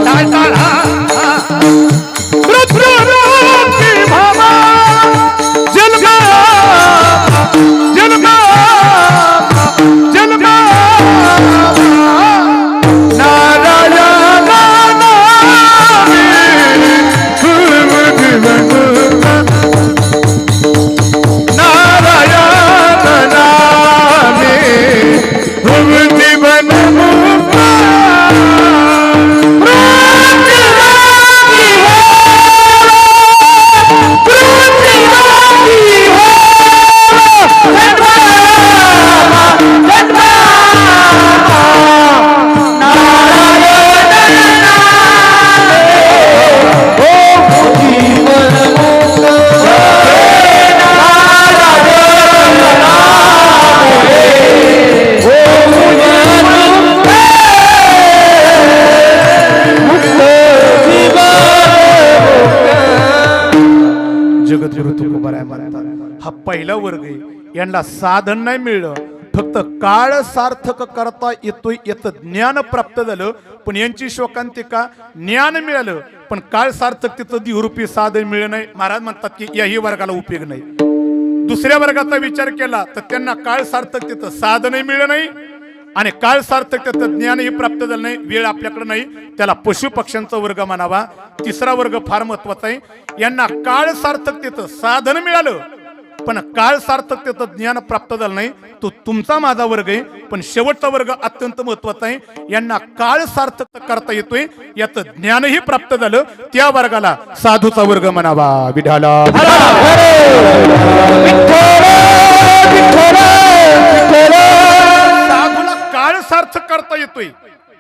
Speaker 1: टाळ टाळ हा
Speaker 3: जलगा जलगा जलगा नारायण नारायण नामे जीवन
Speaker 1: जगद्गुरु तुकोबाराय म्हणतात हा पहिला वर्ग आहे यांना साधन नाही मिळलं फक्त काळ सार्थक करता येतोय याचं ज्ञान प्राप्त झालं पण यांची शोकांतिका ज्ञान मिळालं पण काळ सार्थकतेचं द्विरूपी साधन मिळलं नाही महाराज म्हणतात की याही वर्गाला उपयोग नाही दुसऱ्या वर्गाचा विचार केला तर त्यांना काळ सार्थकतेचं साधनही मिळलं नाही आणि काळ सार्थकतेचं ज्ञानही प्राप्त झालं नाही वेळ आपल्याकडे नाही त्याला पशु पक्ष्यांचा वर्ग म्हणावा तिसरा वर्ग फार महत्वाचा आहे यांना काळ सार्थकतेचं साधन मिळालं पण काळ सार्थकतेचं ज्ञान प्राप्त झालं नाही तो तुमचा माझा वर्ग आहे पण शेवटचा वर्ग अत्यंत महत्वाचा आहे यांना काळ सार्थक करता येतोय याचं ज्ञानही प्राप्त झालं त्या वर्गाला साधूचा वर्ग म्हणावा विठाला साधूला काळ सार्थक करता येतोय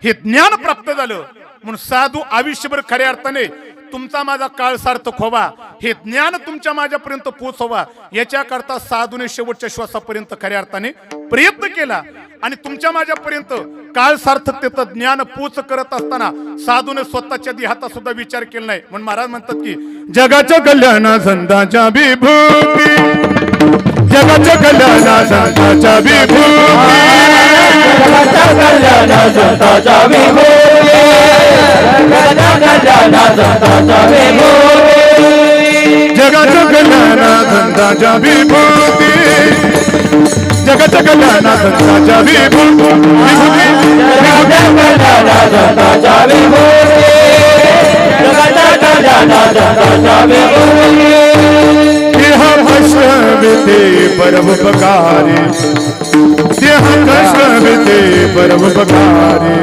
Speaker 1: हे ज्ञान प्राप्त झालं म्हणून साधू आयुष्यभर खऱ्या अर्थाने तुमचा माझा काळ सार्थक व्हावा हे ज्ञान तुमच्या माझ्यापर्यंत पोहोचवा याच्याकरता साधूने शेवटच्या श्वासापर्यंत खऱ्या अर्थाने प्रयत्न केला आणि तुमच्या माझ्यापर्यंत काळ सार्थकतेचं ज्ञान पोच करत असताना साधूने स्वतःच्या देहाचा सुद्धा विचार केला नाही म्हणून महाराज म्हणतात की
Speaker 3: जगाच्या कल्याणा संतांच्या विभूती जगाच्या कल्याणा संतांच्या विभूती जगाच्या कल्याणा संतांच्या विभूती जगाच्या कल्याणा संतांच्या विभूती जगाच्या कल्याणा संतांच्या विभूती परोपकारी देह कष्टविते परोपकारी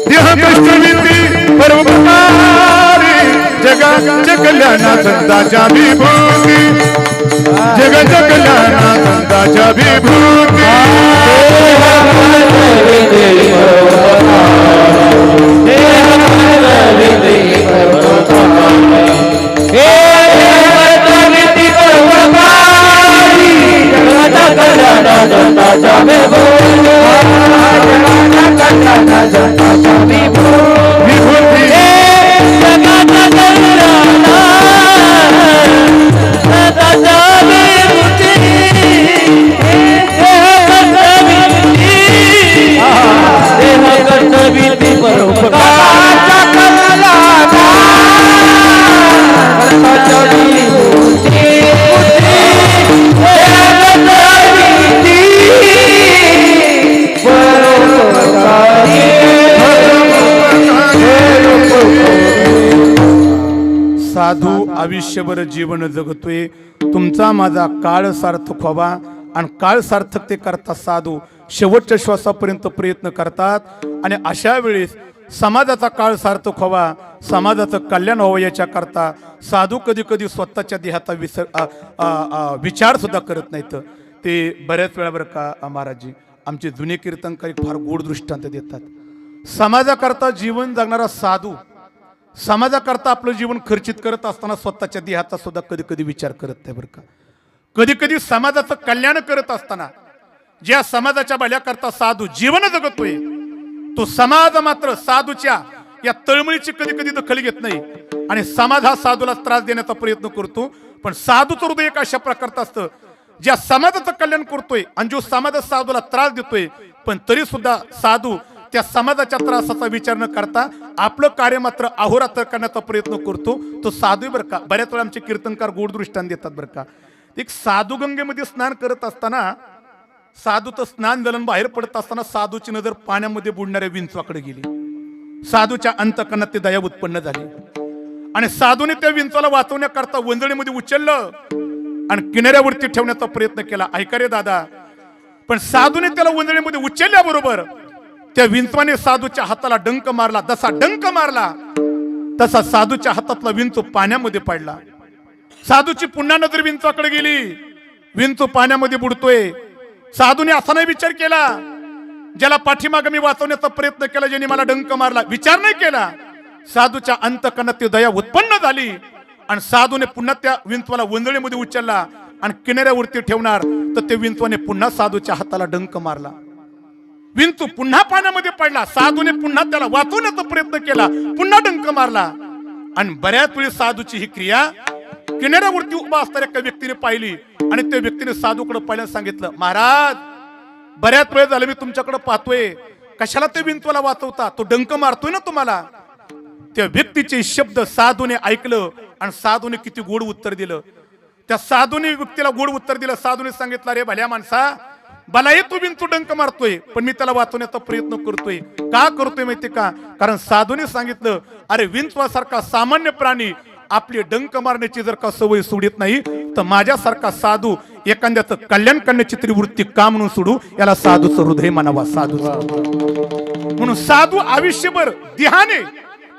Speaker 3: देह कष्टविते परोपकारी जगाच्या कल्याणा संतांच्या विभूती जगाच्या कल्याणा संतांच्या विभूती
Speaker 1: साधू आयुष्यभर जीवन जगतोय तुमचा माझा काळ सार्थक व्हावा आणि काळ सार्थकते करता साधू शेवटच्या श्वासापर्यंत प्रयत्न करतात आणि अशा वेळेस समाजाचा काळ सार्थक व्हावा, समाजाचं कल्याण व्हावं याच्या करता साधू कधी कधी स्वतःच्या देहाचा विचार सुद्धा करत नाहीत. ते बऱ्याच वेळा बरं का महाराजजी आमचे जुने कीर्तनकारी फार गोड दृष्टांत देतात. समाजाकरता जीवन जगणारा साधू समाजाकरता आपलं जीवन खर्चित करत असताना स्वतःच्या देहाचा सुद्धा कधी कधी विचार करत नाही बरं का. कधी कधी समाजाचं कल्याण करत असताना ज्या समाजाच्या भल्याकरता साधू जीवन जगतोय तो समाज मात्र साधूच्या या तळमळीची कधी कधी दखल घेत नाही आणि समाज हा साधूला त्रास देण्याचा प्रयत्न करतो. पण साधूचं हृदय एक अशा प्रकारचं असतं ज्या समाजाचं कल्याण करतोय आणि जो समाज साधूला त्रास देतोय पण तरी सुद्धा साधू त्या समाजाच्या त्रासाचा विचार न करता आपलं कार्य मात्र अहोरात्र करण्याचा प्रयत्न करतो. तो साधू बरं का. बऱ्याच वेळा आमचे कीर्तनकार गोड दृष्टांत देतात बरं का. एक साधू गंगेमध्ये स्नान करत असताना साधूचं स्नान जलन बाहेर पडत असताना साधूची नजर पाण्यामध्ये बुडणाऱ्या विंचवाकडे गेली. साधूच्या अंतकरणात ती दया उत्पन्न झाली आणि साधूने त्या विंचवाला वाचवण्याकरता वंजळीमध्ये उचललं आणि किनाऱ्यावरती ठेवण्याचा प्रयत्न केला. ऐका रे दादा, पण साधूने त्याला वंजळीमध्ये उचलल्याबरोबर त्या विंचवाने साधूच्या हाताला डंक मारला. जसा डंक मारला तसा साधूच्या हातातला विंचू पाण्यामध्ये पडला. साधूची पुन्हा नजर विंचवाकडे गेली. विंचू पाण्यामध्ये बुडतोय. साधूने असा नाही विचार केला ज्याला पाठीमागे मी वाचवण्याचा प्रयत्न केला, ज्याने मला डंक मारला, विचार नाही केला. साधूच्या अंतकरणात ती दया उत्पन्न झाली आणि साधूने पुन्हा त्या विंचवाला वंजळीमध्ये उचलला आणि किनाऱ्यावरती ठेवणार तर त्या विंचवाने पुन्हा साधूच्या हाताला डंक मारला. विंचू पुन्हा पाण्यामध्ये पडला. साधूने पुन्हा त्याला वाचवण्याचा प्रयत्न केला, पुन्हा डंक मारला आणि बऱ्याच वेळी साधूची ही क्रिया किनाऱ्यावरती उभा असणाऱ्या एका व्यक्तीने पाहिली आणि त्या व्यक्तीने साधूकडे पाहिल्यानं सांगितलं, महाराज बऱ्याच वेळ झालं मी तुमच्याकडे पाहतोय, कशाला ते विंचवाला वाचवता, तो डंक मारतोय ना तुम्हाला. त्या व्यक्तीचे शब्द साधूने ऐकलं आणि साधूने किती गोड उत्तर दिलं. त्या साधूने व्यक्तीला गोड उत्तर दिलं. साधूने सांगितलं, रे भल्या माणसा, भलाही तू विंचू डंक मारतोय पण मी त्याला वाचवण्याचा प्रयत्न करतोय. का करतोय माहिती का? कारण साधूने सांगितलं, अरे विंचवासारखा सामान्य प्राणी आपली डंक मारण्याची जर का सवय सोडित नाही तर माझ्यासारखा साधू एखाद्याचं कल्याण करण्याची तरी वृत्ती का म्हणून सोडू. याला साधूचं हृदय म्हणावा. साधू म्हणून साधू आयुष्यभर देहाने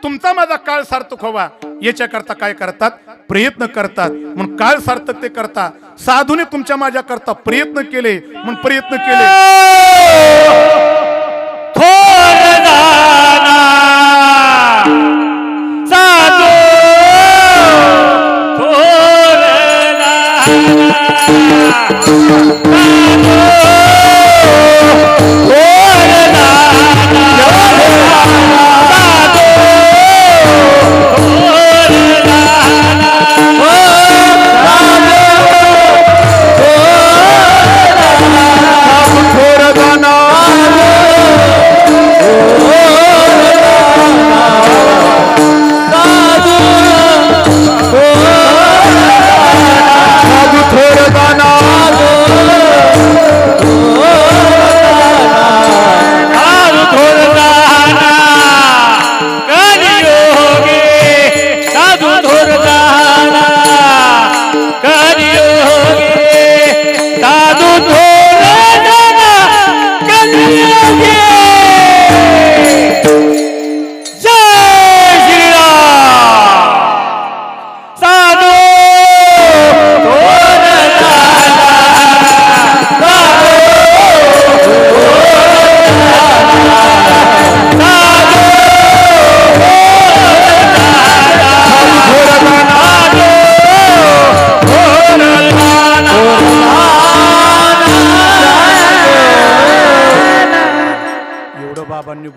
Speaker 1: तुमचा माझा काळ सार्थक व्हावा याच्या करता काय करतात? प्रयत्न करतात. म्हणून काळ सार्थक ते करता. साधूने तुमच्या माझ्या करता प्रयत्न केले म्हणून प्रयत्न केले.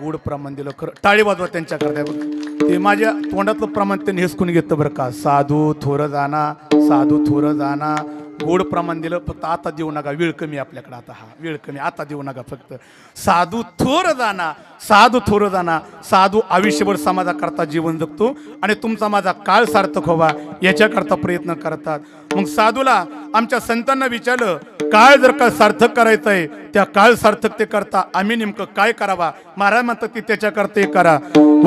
Speaker 1: गोड प्रमाण दिलं. खरं टाळी वाजवा त्यांच्याकडे. ते माझ्या तोंडातलं प्रमाण त्यांनी हेसकून घेतलं बरं का. साधू थोर जाना, साधू थोर जाना, गोड प्रमाण दिलं. फक्त आता देऊ नका, वेळ कमी आपल्याकडे. आता हा वेळ कमी, आता देऊ नका. फक्त साधू थोर जाना, साधू थोर जाना. साधू आयुष्यभर समाजाकरता जीवन जगतो आणि तुमचा माझा काळ सार्थक व्हावा याच्याकरता प्रयत्न करतात. मग साधूला आमच्या संतांना विचारलं, काळ जर का सार्थक करायचं आहे त्या काळ सार्थकते करता आम्ही नेमकं काय करावा? महाराज म्हणतात की त्याच्याकरता करा.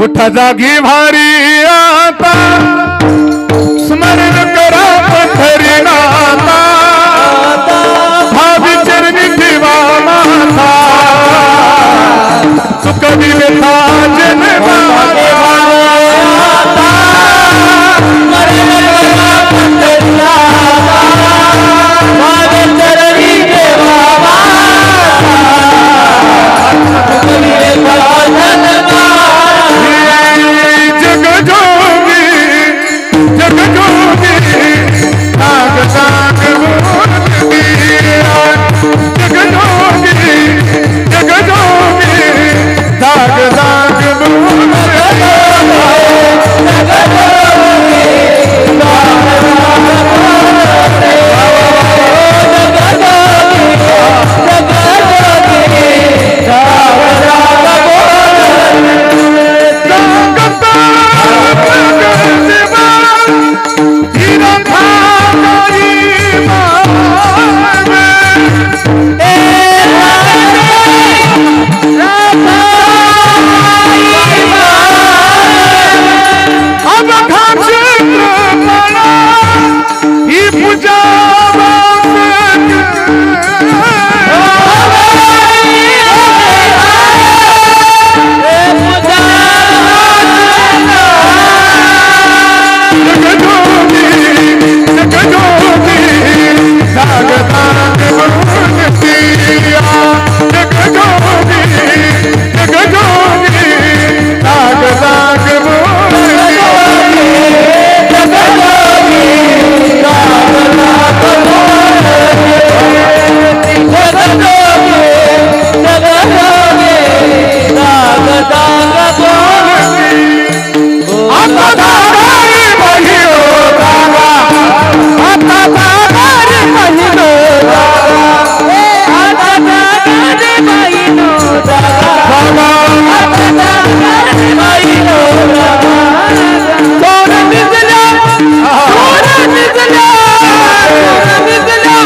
Speaker 1: उठा जागी भारी आता, स्मरण करा पंढरीनाथा, भावी चरणी ठेवा माथा.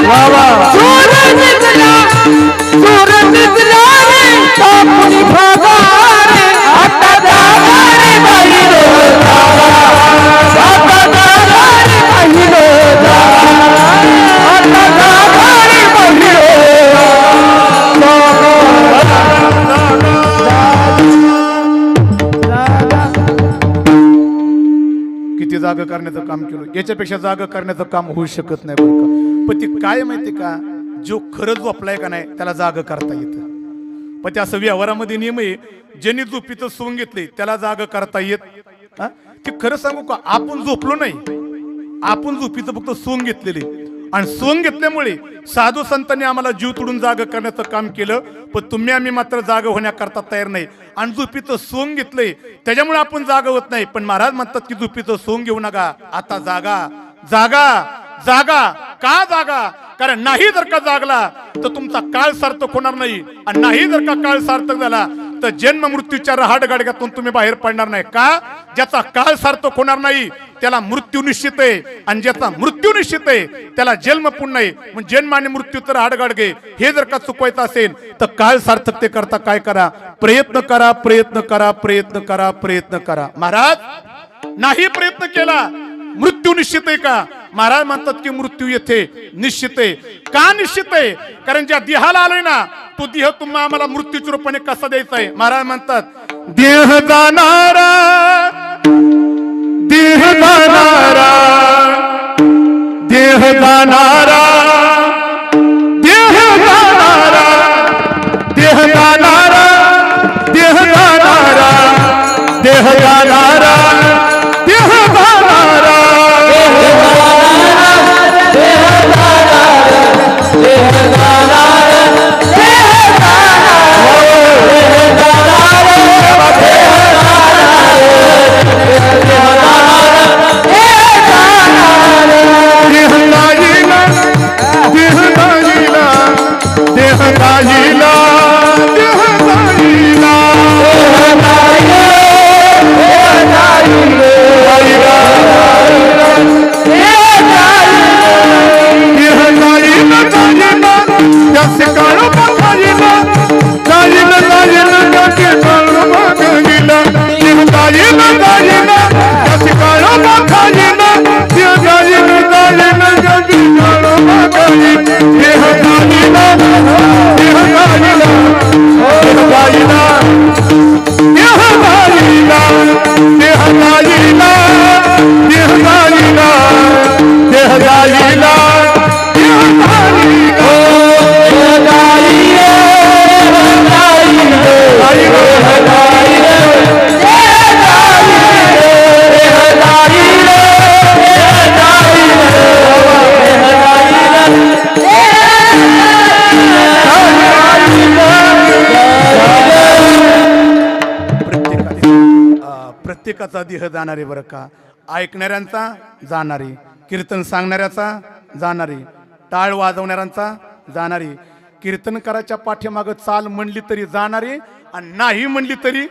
Speaker 3: वा वा
Speaker 2: चोर निघला रे बापुनी भागा रे आता जागा रे बाईलो जागा आता जागा रे बाईलो जागा आता जागा रे बाईलो
Speaker 1: किती जागा करण्याचं काम केलं, याच्यापेक्षा जागा करण्याचं काम होऊ शकत नाही बरं का. पण ती काय माहिती का, जो खरंच झोपलाय का नाही त्याला जागा करता येतं. पण ते असं व्यवहारामध्ये नियम आहे, ज्यांनी झोपीचं सोंग घेतले त्याला जागा करता येत. हा? ते खरं सांगू का, आपण झोपलो नाही, आपण झोपीचं फक्त सोंग घेतलेले, आणि सोंग घेतल्यामुळे साधू संतांनी आम्हाला जीव तोडून जागा करण्याचं काम केलं. पण तुम्ही आम्ही मात्र जागा होण्याकरता तयार नाही, आणि झोपीचं सोंग घेतलंय त्याच्यामुळे आपण जागा होत नाही. पण महाराज म्हणतात की झोपीचं सोंग घेऊ नका, आता जागा जागा जागा. का जागा? कारण नाही जर का जागला तर तुमचा काळ सार्थक होणार नाही, आणि नाही जर का काळ सार्थक झाला तर जन्म मृत्यूच्या रहाटगाडग्यातून तुम्ही बाहेर पडणार नाही. का? ज्याचा काळ सार्थक होणार नाही त्याला मृत्यू निश्चित आहे, आणि ज्याचा मृत्यू निश्चित आहे त्याला जन्म पुन्हा आहे. मग जन्म आणि मृत्यूचं रहाटगाडगे हे जर का चुकवायचं असेल तर काळ सार्थकते करता काय करा, प्रयत्न करा, प्रयत्न करा, प्रयत्न करा, प्रयत्न करा. महाराज नाही प्रयत्न केला मृत्यू निश्चित आहे का? महाराज म्हणतात की मृत्यू येथे निश्चित आहे. का निश्चित आहे? कारण ज्या देहाला आलोय ना तो देह तुम्हाला आम्हाला मृत्यूच्या रूपाने कसा द्यायचा आहे. महाराज म्हणतात
Speaker 3: देह जाणारा देह जाणारा देह जाणारा देह जाणारा देह जाणारा देह जाणारा देह जाणारा देह जाणारा
Speaker 1: प्रत्येकाचा देह जाणारे बरं का. ऐकणाऱ्यांचा जाणारी, कीर्तन सांगणाऱ्याचा जाणारी, टाळ वाजवणाऱ्यांचा जाणारी, कीर्तनकाराच्या पाठीमागं चाल म्हणली तरी जाणारी, आणि नाही म्हणली तरी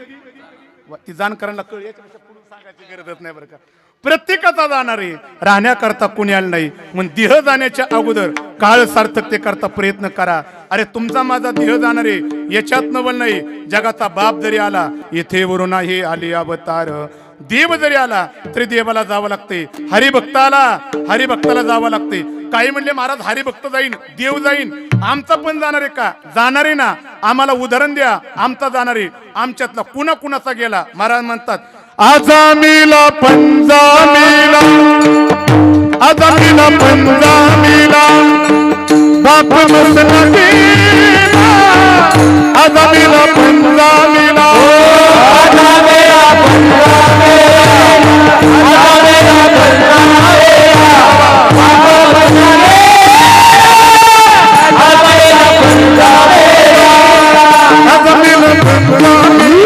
Speaker 1: ती जाणकारांना कळ, याच्यापेक्षा पुढे सांगायची गरजच नाही बरं का. प्रत्येकाचा जाणारे, राहण्याकरता कुणी आलं नाही. म्हणून देह जाण्याच्या अगोदर काळ सार्थकते करता प्रयत्न करा. अरे तुमचा माझा देह जाणारे याच्यात नवल नाही. जगाचा बाप जरी आला येथे वरून हे आले अवतार, देव जरी आला तरी देवाला जावं लागते. हरिभक्ताला हरिभक्ताला जावं लागते. काही म्हणले महाराज हरिभक्त जाईन देव जाईन, आमचा पण जाणार आहे का? जाणार आहे ना. आम्हाला उदाहरण द्या, आमचा जाणार आहे. आमच्यातला कुणा कुणाचा गेला? महाराज म्हणतात
Speaker 3: आजामीला पंजामीला आजामीला पंजामीला बाप मसना गेला आजामीला पंजामीला आजामीला पंजामीला आजामीला पंजामीला बाप मसना गेला आजामीला पंजामीला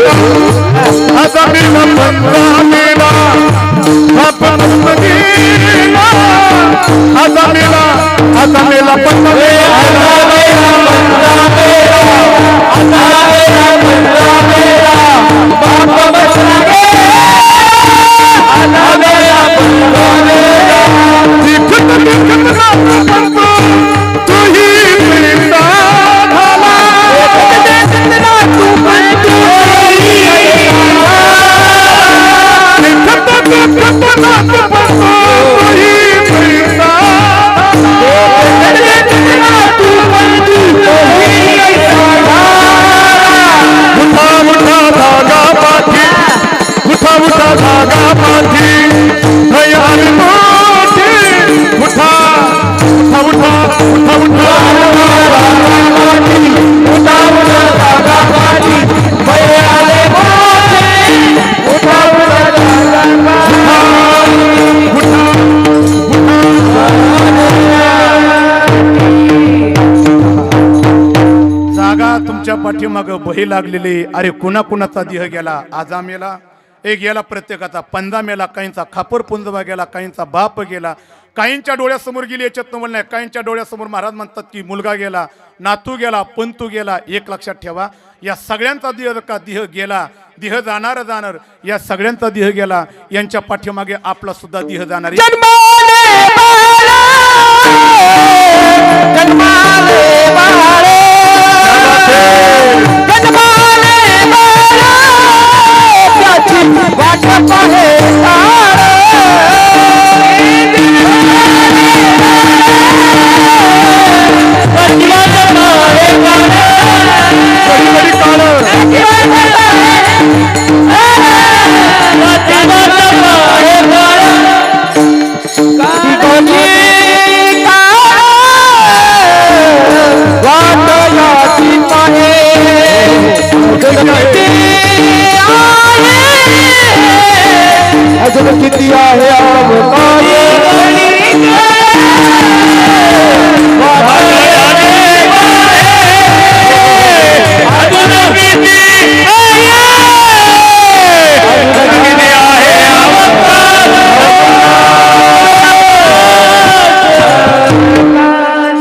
Speaker 3: आजामीला पंजामीला बाप मसना गेला आजामीला आजामीला पंजामीला
Speaker 1: पाठीमाग बही लागलेली, अरे कुणा कुणाचा देह गेला, आजा मेला, एक गेला प्रत्येकाचा पंजा मेला, काहींचा खापर पुंजवा गेला, काहींचा बाप गेला, काहींच्या डोळ्यासमोर गेली याच्यात नवल नाही, काहींच्या डोळ्यासमोर महाराज म्हणतात की मुलगा गेला, नातू गेला, पंतू गेला. एक लक्षात ठेवा, या सगळ्यांचा देह गेला, देह जाणार, या सगळ्यांचा देह गेला, यांच्या पाठीमागे आपला सुद्धा देह जाणार.
Speaker 2: किती आहे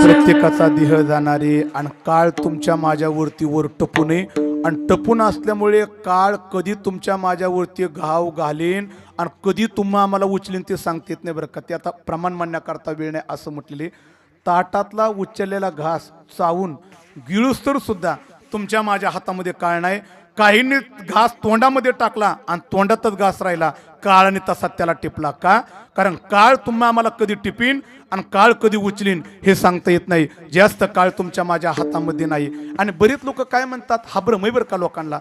Speaker 1: प्रत्येकाचा देह जाणारे आणि काळ तुमच्या माझ्यावरती वर टपू नये, आणि टपून असल्यामुळे काळ कधी तुमच्या माझ्यावरती घाव घालेन आणि कधी तुम्हा आम्हाला उचलीन ते सांगता येत नाही बरं का. ते आता प्रमाण मांडण्याकरता वेळ नाही असं म्हटलेले. ताटातला उचललेला घास चावून गिळूस तर सुद्धा तुमच्या माझ्या हातामध्ये काळ नाही. काहींनी घास तोंडामध्ये टाकला आणि तोंडातच घास राहिला, काळाने तसा त्याला टिपला. का? कारण काळ तुम्हा आम्हाला कधी टिपीन आणि काळ कधी उचलीन हे सांगता येत नाही. जास्त काळ तुमच्या माझ्या हातामध्ये नाही. आणि बरेच लोक काय म्हणतात, हा भ्रम आहे बरं का लोकांना.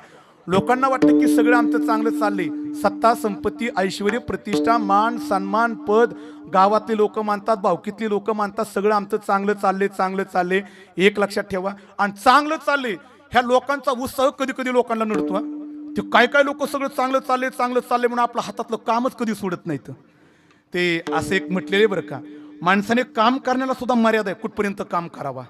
Speaker 1: लोकांना वाटतं की सगळं आमचं चांगलं चाललंय, सत्ता संपत्ती ऐश्वर प्रतिष्ठा मान सन्मान पद, गावातले लोक मानतात, भावकीतली लोक मानतात, सगळं आमचं चांगलं चालले. एक लक्षात ठेवा, आणि चांगलं चालले ह्या लोकांचा उत्साह कधी कधी लोकांना नडतो. ते काय लोक सगळं चांगलं चालले म्हणून आपल्या हातातलं कामच कधी सोडत नाहीत. ते असं एक म्हटलेले बरं का, माणसाने काम करण्याला सुद्धा मर्यादा आहे, कुठपर्यंत काम करावा.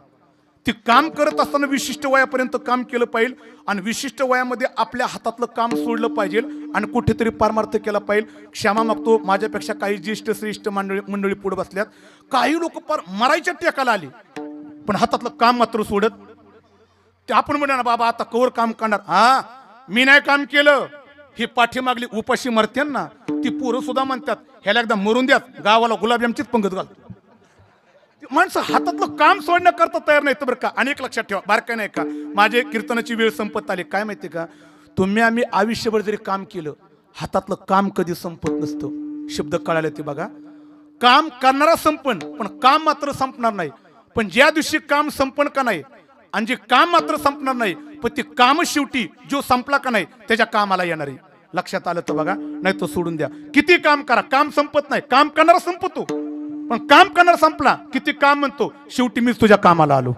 Speaker 1: ते काम करत असताना विशिष्ट वयापर्यंत काम केलं पाहिजे, आणि विशिष्ट वयामध्ये आपल्या हातातलं काम सोडलं पाहिजे आणि कुठेतरी पारमार्थ केला पाहिजे. क्षमा मागतो, माझ्यापेक्षा काही ज्येष्ठ श्रेष्ठ मंडळी पुढे बसल्यात. काही लोक पार मरायच्या टेकाला आली पण हातातलं काम मात्र सोडत. ते आपण म्हणा बाबा आता कवर काम करणार, हा मी नाही काम केलं, ही पाठीमागली उपाशी मरते ना, ती पोरं सुद्धा म्हणतात ह्याला एकदा मरून द्या, गावाला गुलाबजामचीच पंगत घालतो. माणसं हातातलं काम सोडण्याकरता तयार नाही बरं का. अनेक लक्षात ठेवा, बारकाय नाही का, माझे कीर्तनाची वेळ संपत आली. काय माहिती का, तुम्ही आम्ही आयुष्यभर जरी काम केलं, हातातलं काम कधी संपत नसतं. शब्द कळाले ते बघा, काम करणारा संपन पण काम मात्र संपणार नाही. पण ज्या दिवशी काम संपन का नाही आणि जे काम मात्र संपणार नाही, पण ते काम शेवटी जो संपला का नाही त्याच्या कामाला येणार आहे. लक्षात आलं तर बघा, नाही तर सोडून द्या. किती काम करा, काम संपत नाही. काम करणारा संपतो, पण काम करणारा संपला किती काम म्हणतो शेवटी मीच तुझ्या कामाला आलो.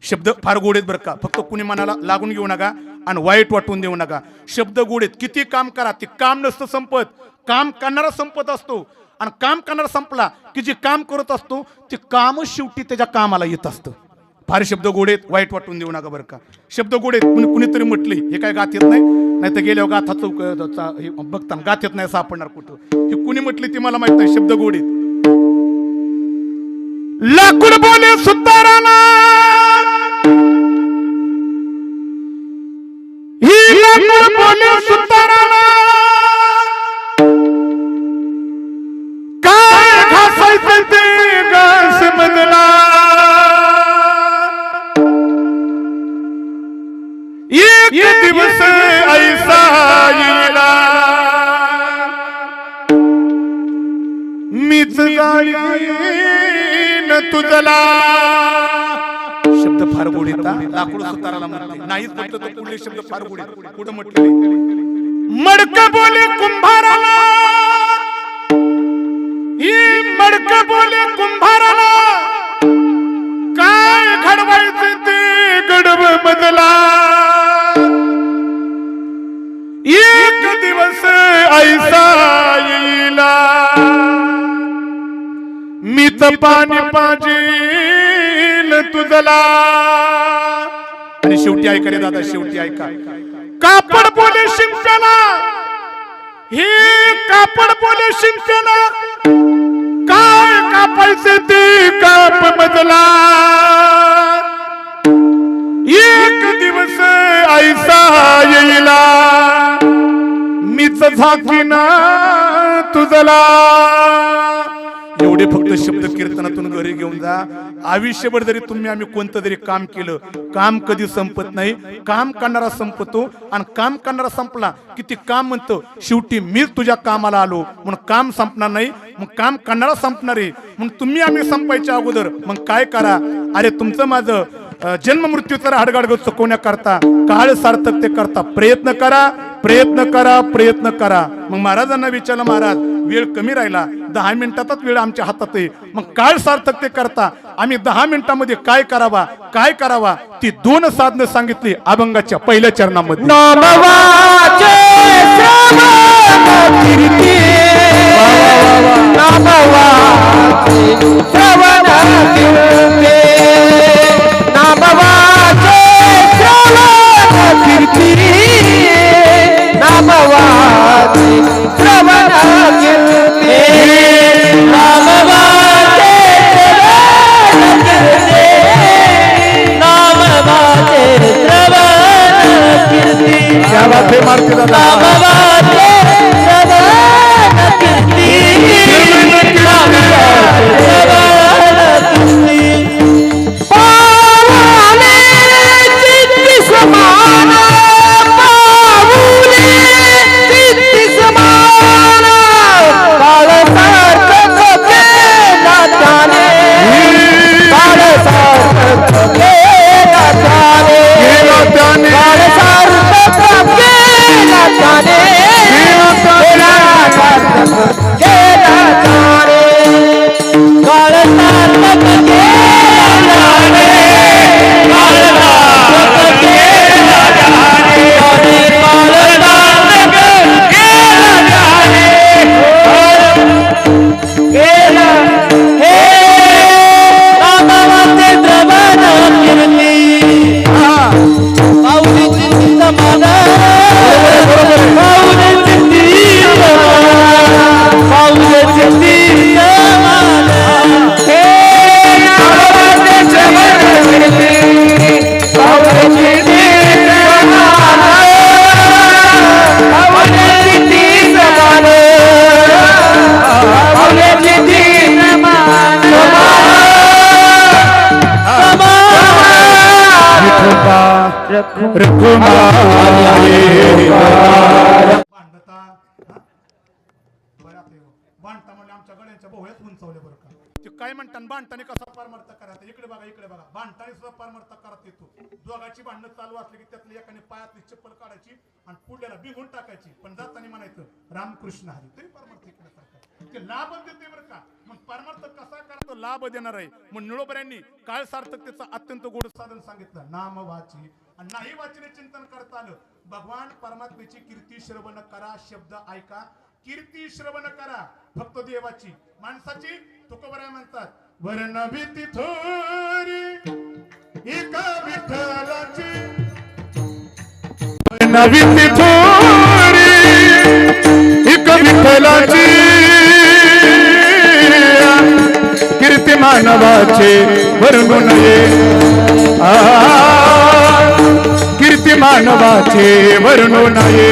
Speaker 1: शब्द फार गोड आहेत बरं का, फक्त कुणी मनाला लागून घेऊ नका आणि वाईट वाटून देऊ नका. शब्द गोड आहेत, किती काम करा, ते काम नसतं संपत, काम करणारा संपत असतो. आणि काम करणारा संपला की जे काम करत असतो ते कामच शेवटी त्याच्या कामाला येत असतं. फार शब्द गोड आहेत, वाईट वाटून देऊ नका बरं का. शब्द गोड आहेत, कुणीतरी म्हटले हे काय गात येत नाही तर गेल्यावर गाथा चौक बघताना गात येत नाही सापडणार कुठं. हे कुणी म्हटले ती मला माहित नाही. शब्द गोड आहेत. लाकूड बोले सुताराला, ही लाकूड बोले सुताराला, काय घासायचं ते घास मधला, एक दिवस ऐसा येला, मीच जाळीन तुझला. शब्द फार गोड येतात, लाकूड सुताराला म्हणते. नाहीच म्हटलं तर पुढले शब्द फार गोड आहेत. पुढे म्हटले मडक बोले कुंभाराला, ही मडक बोले कुंभाराला, काय घडवायचे ते घडव बदला, एक दिवस ऐसा येईला, मी तर पाणी पाजील तुझला. आणि शेवटी ऐका रे दादा, शेवटी ऐका. कापड बोले शिंप्याला, हे कापड बोले शिंप्याला, काय कापायचे ते काप मजला. एक दिवस ऐसा येईला, मीच झाकीना तुझला. एवढे फक्त शब्द कीर्तनातून घरी घेऊन जा. आयुष्यभर जरी तुम्ही आम्ही कोणतं जरी काम केलं, काम कधी संपत नाही. काम करणारा संपतो आणि काम करणारा संपला की ती काम म्हणतो शेवटी मीच तुझ्या कामाला आलो म्हणून काम संपणार नाही. मग काम करणारा संपणार आहे म्हणून तुम्ही आम्ही संपायच्या अगोदर मग काय करा. अरे तुमचं माझं जन्म मृत्यूचा हाडगाड चुकवण्याकरता काळ सार्थक ते करता प्रयत्न करा, प्रयत्न करा, प्रयत्न करा. मग महाराजांना विचारलं, महाराज वेळ कमी राहिला, 10 मिनिटातच वेळ आमच्या हातात आहे, मग काळ सार्थक ते करता आम्ही 10 मिनिटांमध्ये काय करावा, काय करावा. ती 2 साधनं सांगितली अभंगाच्या पहिल्या चरणामध्ये.
Speaker 2: नामवाचे श्रवण कीर्ती, नामवाचे श्रवण कीर्ती, नामवाचे श्रवण कीर्ती, नामवाचे श्रवण कीर्ती, नामवाचे श्रवण कीर्ती, नामवाचे श्रवण कीर्ती.
Speaker 1: क्या बात है मारती दादा.
Speaker 2: नामवाचे श्रवण कीर्ती, नामवाचे श्रवण कीर्ती. पावले चित्ती समान, पावले चित्ती समान, काळ सार्थक केला त्याने, काळ सार्थक केला त्याने, काळ सार्थक केला त्याने, केला सार्थक केला त्याने, काळ सार्थक केला त्याने, काळ सार्थक केला त्याने, काळ सार्थक केला त्याने, केला हे नामवाचे श्रवण कीर्ती. पाऊले चित्ती समान, पाऊले चित्ती समान, पाऊले चित्ती समान, हे नामवाचे श्रवण कीर्ती. पाऊले चित्ती समान, पाऊले चित्ती समान, पाऊले चित्ती समान,
Speaker 1: बांधता म्हणजे आमच्या गड्यांच्या भोवळ्यात उंचावले बरं का. ते काय म्हणतात बांधताने कसा पारमार्थ करायचा. इकडे बघा, इकडे बघा, बांधताने सुद्धा पारमार्थ करत येतो. दोघाची भांडणं चालू असली की त्यातली एकाने पायातली चप्पल काढायची आणि पुढल्याला बिघून टाकायची, पण जाताना म्हणायचं रामकृष्ण हरी, तरी पारमार्थ केल्यासारखं ते लाभ देते बरं का. मग परमार्थ कसा करतो, लाभ देणार आहे. मग निळोबऱ्यांनी काळ सार्थकतेचं अत्यंत गोड साधन सांगितलं, नाम वाची. आणि नाही वाचने चिंतन करता आलं, भगवान परमात्म्याची कीर्ती श्रवण करा, शब्द ऐका, कीर्ती श्रवण करा फक्त देवाची. माणसाची तुकोबराय म्हणतात, वर्ण भीती थोरी एका विठ्ठलाची, वर्ण भीती थोरी एका विठ्ठलाची, कीर्ती मानवाचे वर्णू नये, कीर्ती मानवाचे वर्णू नये.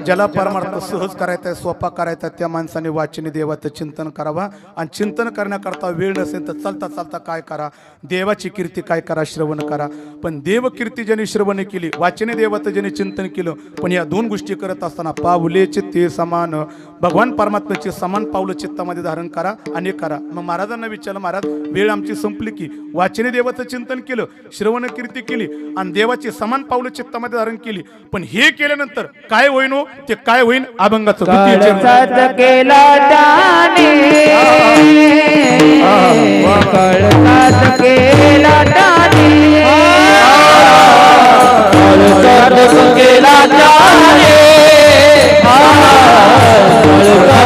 Speaker 1: ज्याला परमार्थ सहज करायचा आहे, सोपा करायचा आहे, त्या माणसाने वाचनी देवाचं चिंतन करावा. आणि चिंतन करण्याकरता वेळ नसेल तर चालता चालता काय करा, देवाची कीर्ती काय करा, श्रवण करा. पण देव कीर्ती ज्याने श्रवण केली, वाचने देवाचं ज्याने चिंतन केलं, पण या दोन गोष्टी करत असताना पावले चित्ते समान, भगवान परमात्म्याचे समान पावलं चित्तामध्ये धारण करा आणि करा. मग महाराजांना विचारलं, महाराज वेळ आमची संपली की वाचने देवाचं चिंतन केलं, श्रवण कीर्ती केली आणि देवाची समान पावलं चित्तामध्ये धारण केली, पण हे केल्यानंतर काय होईन हो, ते काय होईन अभंगाचं द्वितीय चरण.
Speaker 2: कळसात केला त्याने कळसात केला त्याने कळसात केला त्याने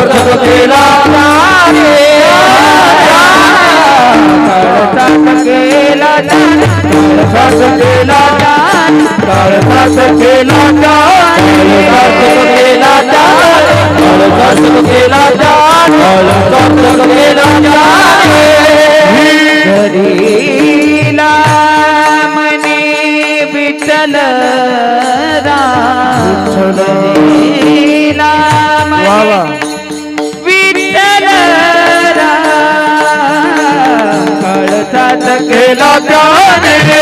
Speaker 2: कळसात केला त्याने कळसात केला त्याने कळसात केला त्याने कळसात केला घडीला मने विठ्ठल घडीला मने विठ्ठल कळसात केला त्याने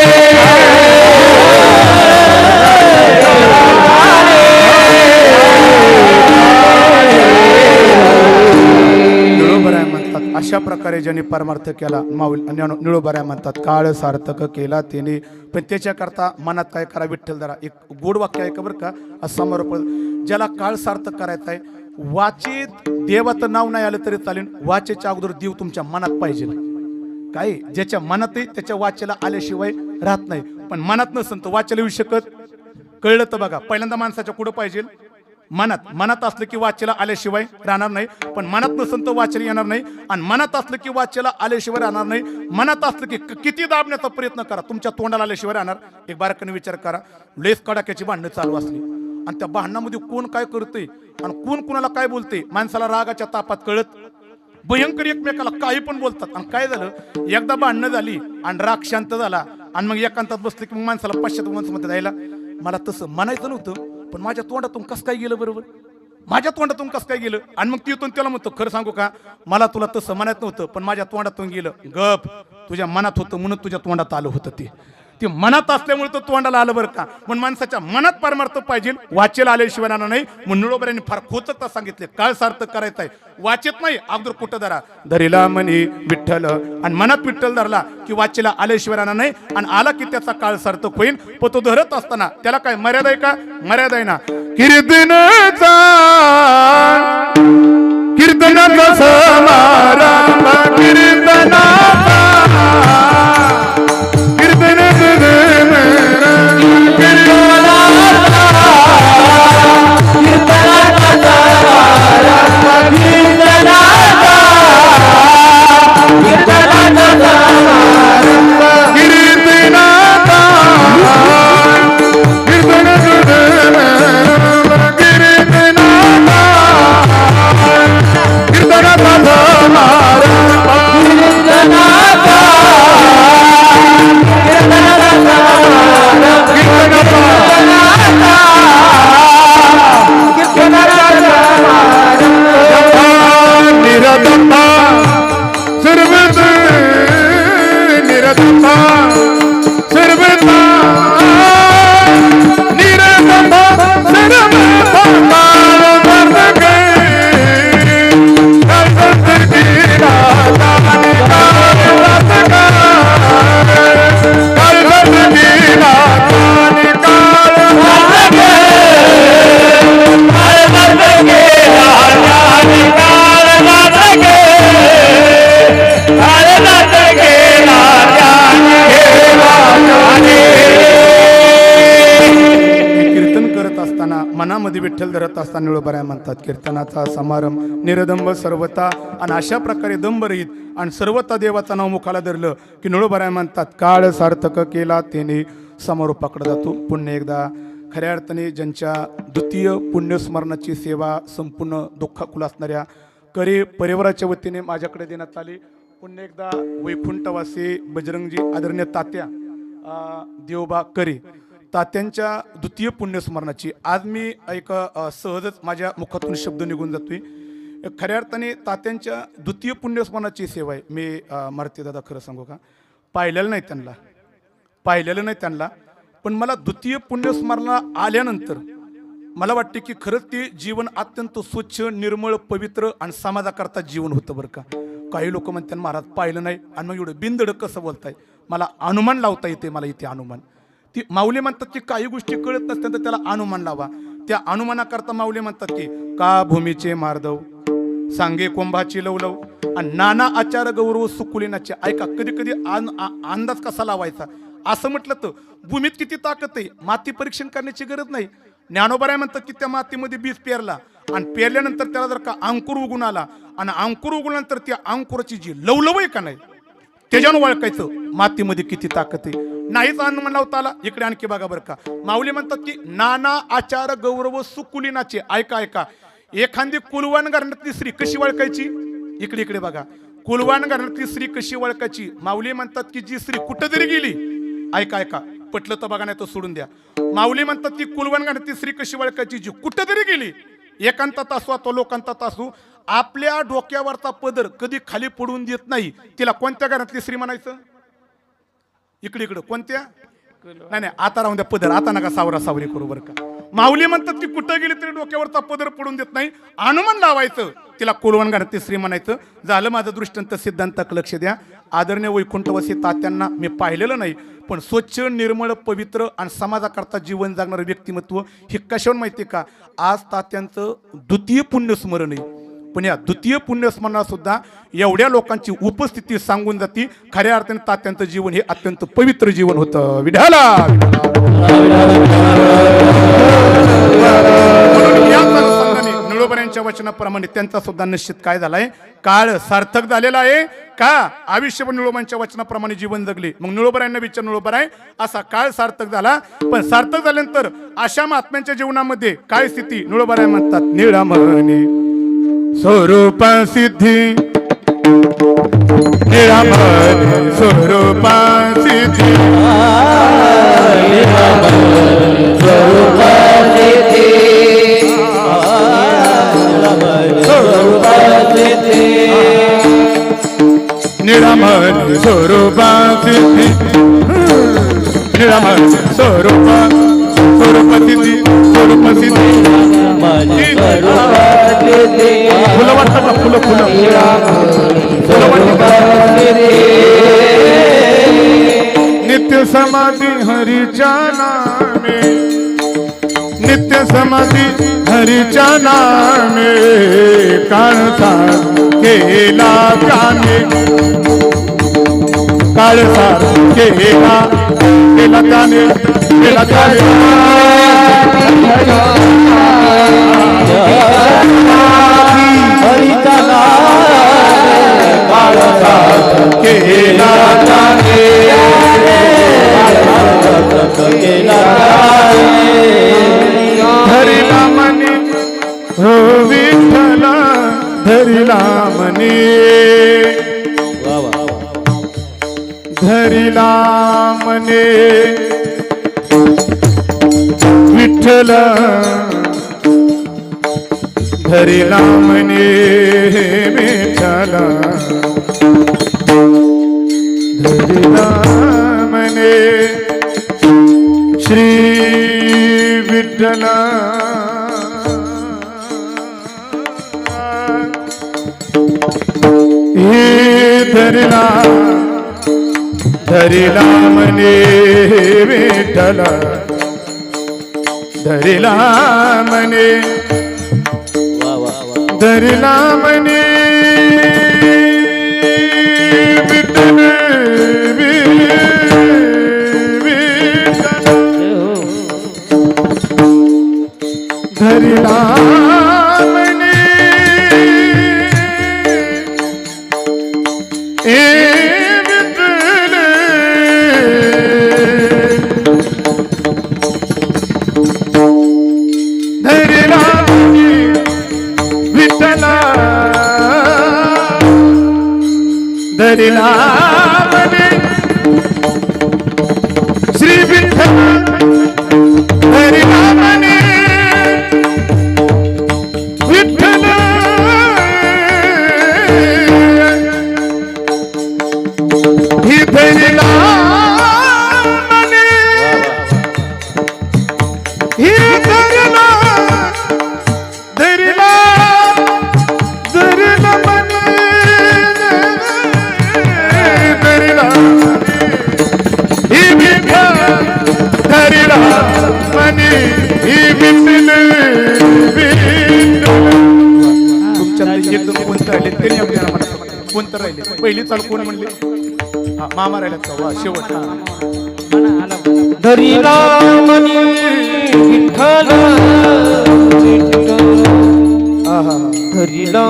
Speaker 1: निळोबराय म्हणतात अशा प्रकारे ज्यांनी परमार्थ केला माऊल निळोबराय म्हणतात काळ सार्थक केला त्याने. पण त्याच्याकरता मनात काय करा, विठ्ठल धरा. एक गोड वाक्य आहे का बरं का, असमर्पण. ज्याला काळ सार्थक करायचा आहे, वाचेत देवाचं नाव नाही आलं तरी चालेल, वाचेच्या अगोदर देव तुमच्या मनात पाहिजे. काय ज्याच्या मनात आहे त्याच्या वाचेला आल्याशिवाय राहत नाही. पण मनात नसेल तर वाचेला येऊ शकत. कळलं तर बघा, पहिल्यांदा माणसाच्या कुठं पाहिजे, मनात. मनात असलं की वाचेला आल्याशिवाय राहणार नाही. पण मनात नसेल तर वाचेला येणार नाही. आणि मनात असलं की वाचेला आल्याशिवाय राहणार नाही. मनात असलं की किती दाबण्याचा प्रयत्न करा, तुमच्या तोंडाला आल्याशिवाय राहणार. एक बारकाने विचार करा, लेस कडाक्याची भांडणं चालू असली आणि त्या भांडणामध्ये कोण काय करतंय आणि कोण कुणाला काय बोलते, माणसाला रागाच्या तापात कळत भयंकर एकमेकाला काही पण बोलतात. आणि काय झालं, एकदा भांडणं झाली आणि राग शांत झाला आणि मग एकांतात बसले की मग माणसाला पश्चात म्हणत द्यायला, मला तसं म्हणायचं नव्हतं पण माझ्या तोंडातून कसं काय गेलं, बरोबर माझ्या तोंडातून कसं काय गेलं. आणि मग तिथून त्याला म्हणतो, खरं सांगू का, मला तुला तसं म्हणायचं नव्हतं पण माझ्या तोंडातून गेलं. गप, तुझ्या मनात होतं म्हणून तुझ्या तोंडात आलं होतं. ते मनात असल्यामुळे तर तोंडाला आलं बरं का. पण माणसाच्या मनात परमार्थ पाहिजे, वाचेला आल्याशिवाय राहणार नाही. म्हणून निळोबऱ्यांनी फार खोचकता सांगितले, काळ सार्थक करायचा आहे, वाचेत नाही अगोदर कुठं धरा, धरिला म्हणे विठ्ठल आणि मनात विठ्ठल धरला की वाचेला आल्याशिवाय राहणार नाही. आणि आला की त्याचा काळ सार्थक होईल. पण तो धरत असताना त्याला काय मर्यादा आहे का, मर्यादा आहे ना. कीर्तनाचा कीर्तनाचा समारंभ, कीर्तनाचा मनामध्ये विठ्ठल धरत असताना निळोबराय म्हणतात, कीर्तनाचा समारंभ निरदंब सर्वता. आणि अशा प्रकारे दंब रहित आणि सर्वता देवाचं नाव मुखाला धरलं की निळोबराय म्हणतात, काळ सार्थक केला त्याने समारोपाकडे जातो. पुन्हा एकदा खऱ्या अर्थाने ज्यांच्या द्वितीय पुण्यस्मरणाची सेवा संपूर्ण दुःखाकुल असणाऱ्या करे परिवाराच्या वतीने माझ्याकडे देण्यात आली. पुन्हा एकदा वैकुंठवासी बजरंगजी आदरणीय तात्या देवबा करे तात्यांच्या द्वितीय पुण्यस्मरणाची आज मी एक सहजच माझ्या मुखातून शब्द निघून जातोय. खऱ्या अर्थाने तात्यांच्या द्वितीय पुण्यस्मरणाची सेवा आहे. मी मारुती दादा खरं सांगू का, पाहिलेलं नाही त्यांना, पण मला द्वितीय पुण्यस्मरणा आल्यानंतर मला वाटते की खरंच ते जीवन अत्यंत स्वच्छ, निर्मळ, पवित्र आणि समाजाकरता जीवन होतं बरं का. काही लोक म्हणतात महाराज पाहिलं नाही आणि मग एवढं बिनधडक कसं बोलताय. मला अनुमान लावता येते, मला इथे अनुमान. ती माऊली म्हणतात की काही गोष्टी कळत नसतात तर त्याला अनुमान लावा. त्या अनुमानाकरता माऊली म्हणतात की का भूमीचे मार्दव सांगे कोंभाची लवलव आणि नाना आचार गौरव सुकुलीनाचे. ऐका, कधी कधी अंदाज कसा लावायचा असं म्हटलं तर भूमीत किती ताकद आहे, माती परीक्षण करण्याची गरज नाही. ज्ञानोबराय म्हणतात की त्या मातीमध्ये बीज पेरला आणि पेरल्यानंतर त्याला जर का अंकुर उगून आला आणि अंकुर उगवल्यानंतर त्या अंकुराची जी लवलव आहे का नाही त्याच्यानं ओळखायचं मातीमध्ये किती ताकद आहे. नाहीच अनुमान लावता आला. इकडे आणखी बघा बरं का, माऊली म्हणतात की नाना आचार गौरव सुकुलीनाचे. ऐका, एखादी कुलवान घराण्यातली स्त्री कशी ओळखायची. इकडे बघा, कुलवान घराण्यातली स्त्री कशी ओळखायची. माऊली म्हणतात की जी स्त्री कुठं जरी गेली, ऐका पटलं तर बघा नाही तर सोडून द्या. माऊली म्हणतात की कुलवान घराण्यातली स्त्री कशी ओळखायची, जी कुठं जरी गेली, एकांतात असू अथवा लोकांतात असू, आपल्या डोक्यावरचा पदर कधी खाली पडून देत नाही. तिला कोणत्या घरातली स्त्री म्हणायचं. इकडे कोणत्या, नाही आता राहून द्या पदर, आता नका सावरी करू बरं का. माऊली म्हणतात की कुठं गेली तरी डोक्यावरचा पदर पडून देत नाही. अनुमान लावायचं, तिला कुलवान घरातली स्त्री म्हणायचं. झालं माझं दृष्टांत सिद्धांताक लक्ष द्या. आदरणीय वैकुंठवासी तात्यांना मी पाहिलेलं नाही, पण स्वच्छ, निर्मळ, पवित्र आणि समाजाकरता जीवन जगणारं व्यक्तिमत्व. हे कशावर माहिती का, आज तात्यांचं द्वितीय पुण्यस्मरण आहे. पण या द्वितीय पुण्यस्मरणात सुद्धा एवढ्या लोकांची उपस्थिती सांगून जाती. खऱ्या अर्थाने तात्यांचं जीवन हे अत्यंत पवित्र जीवन होतं. विढाला निळोबऱ्यांच्या वचनाप्रमाणे त्यांचा सुद्धा निश्चित काय झालाय, काळ सार्थक झालेला आहे का. आयुष्यभर निळोबांच्या वचनाप्रमाणे जीवन जगले. मग निळोबऱ्यांना विचार, निळोबराय असा काळ सार्थक झाला, पण सार्थक झाल्यानंतर अशा महात्म्यांच्या जीवनामध्ये काय स्थिती. निळोबराय म्हणतात निळामणी स्वरूप सिद्धी, निळामणी स्वरूप सिद्धी, निळामणी स्वरूप सिद्धी, निळामणी स्वरूप सिद्धी, स्वरूप सिद्धी. फुलं वाटतात ना, फुलं नित्य समाधी हरीच्या नामे, नित्य समाधी हरीच्या नामे, काळसा केला त्याने, काळसा केला त्याने, केला धरिला मनी हो विठ्ठल, धरिला मनी, धरिला मने विठ्ठल, धरिला मने विठ्ठल, धरिला मने श्री विठ्ठल. हे धरिला, धरिला मने विठ्ठल, धरिला मने, धरिला मने विठ्ठल, धरिला मने विठ्ठल, धरिला विठ्ठल, धरिला मने श्री विठ्ठल. राहिले पहिली चाल कोण म्हणले हा मामा राहिल्यात का वा शेवट हा.
Speaker 2: धरिला मनी विठ्ठल
Speaker 1: हा, हा, हा.
Speaker 2: धरिला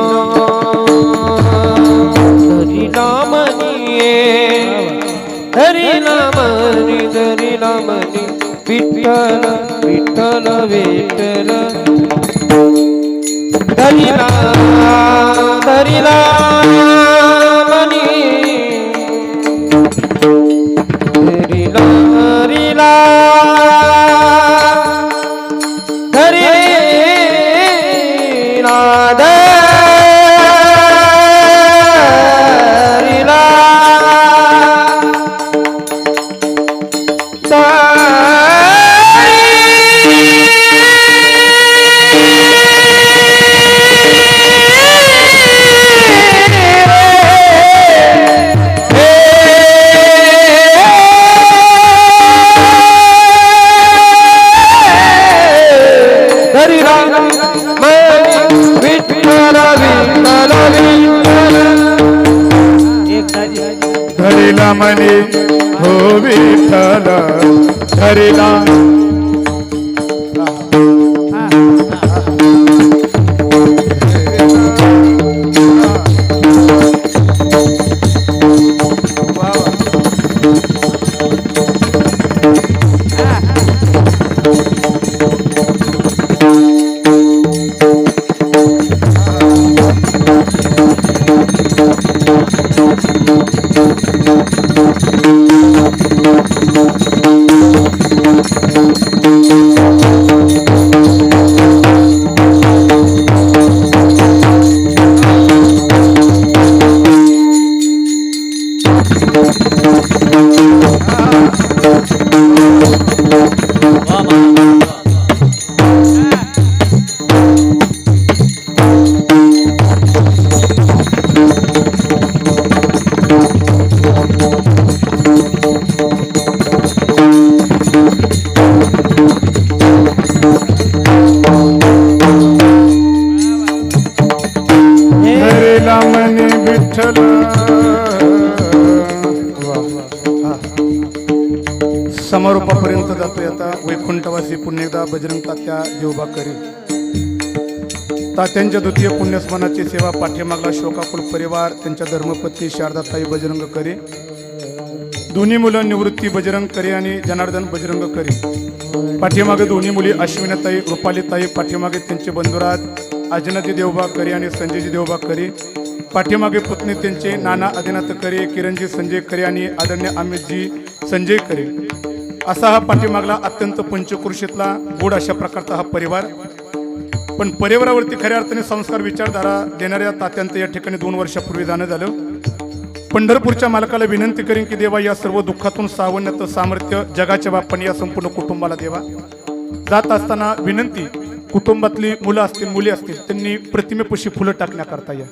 Speaker 2: धरिला मनी धरिला मनी धरिला मनी विठ्ठल विठ्ठल विठ्ठल धरिला धरिला मनी धरिला धरिला धरिला
Speaker 3: धरिला मनी हो विठ्ठल धरिला
Speaker 1: समारोपापर्यंत जातोय आता वैकुंठवासी पुण्यदा बजरंग तात्या देवबा करी तात्यांच्या द्वितीय पुण्यस्मरणाची सेवा पाठीमागला शोकाकुल परिवार त्यांच्या धर्मपत्नी शारदाताई बजरंग करी दोन्ही मुलं निवृत्ती बजरंग करी आणि जनार्दन बजरंग करी पाठीमागे दोन्ही मुली अश्विनीताई रुपालीताई पाठीमागे त्यांचे बंधुराज अजनाजी देवबा करी आणि संजयजी देवबा करी पाठीमागे पुतणे त्यांचे नाना आदिनाथ करी किरणजी संजय करी आणि आदरणीय अमितजी संजय करी असा हा पाठीमागला अत्यंत पंचकृषीतला गोड अशा प्रकारचा हा परिवार पण परिवारावरती खऱ्या अर्थाने संस्कार विचारधारा देणाऱ्या तात्यांचं या ठिकाणी 2 वर्षापूर्वी जाणं झालं पंढरपूरच्या मालकाला विनंती करीन की देवा या सर्व दुःखातून सावरण्याचं सामर्थ्य जगाच्या बापाने या संपूर्ण कुटुंबाला देवा जात असताना विनंती कुटुंबातली मुलं असतील मुली असतील त्यांनी प्रतिमेपाशी फुलं टाकण्याकरता या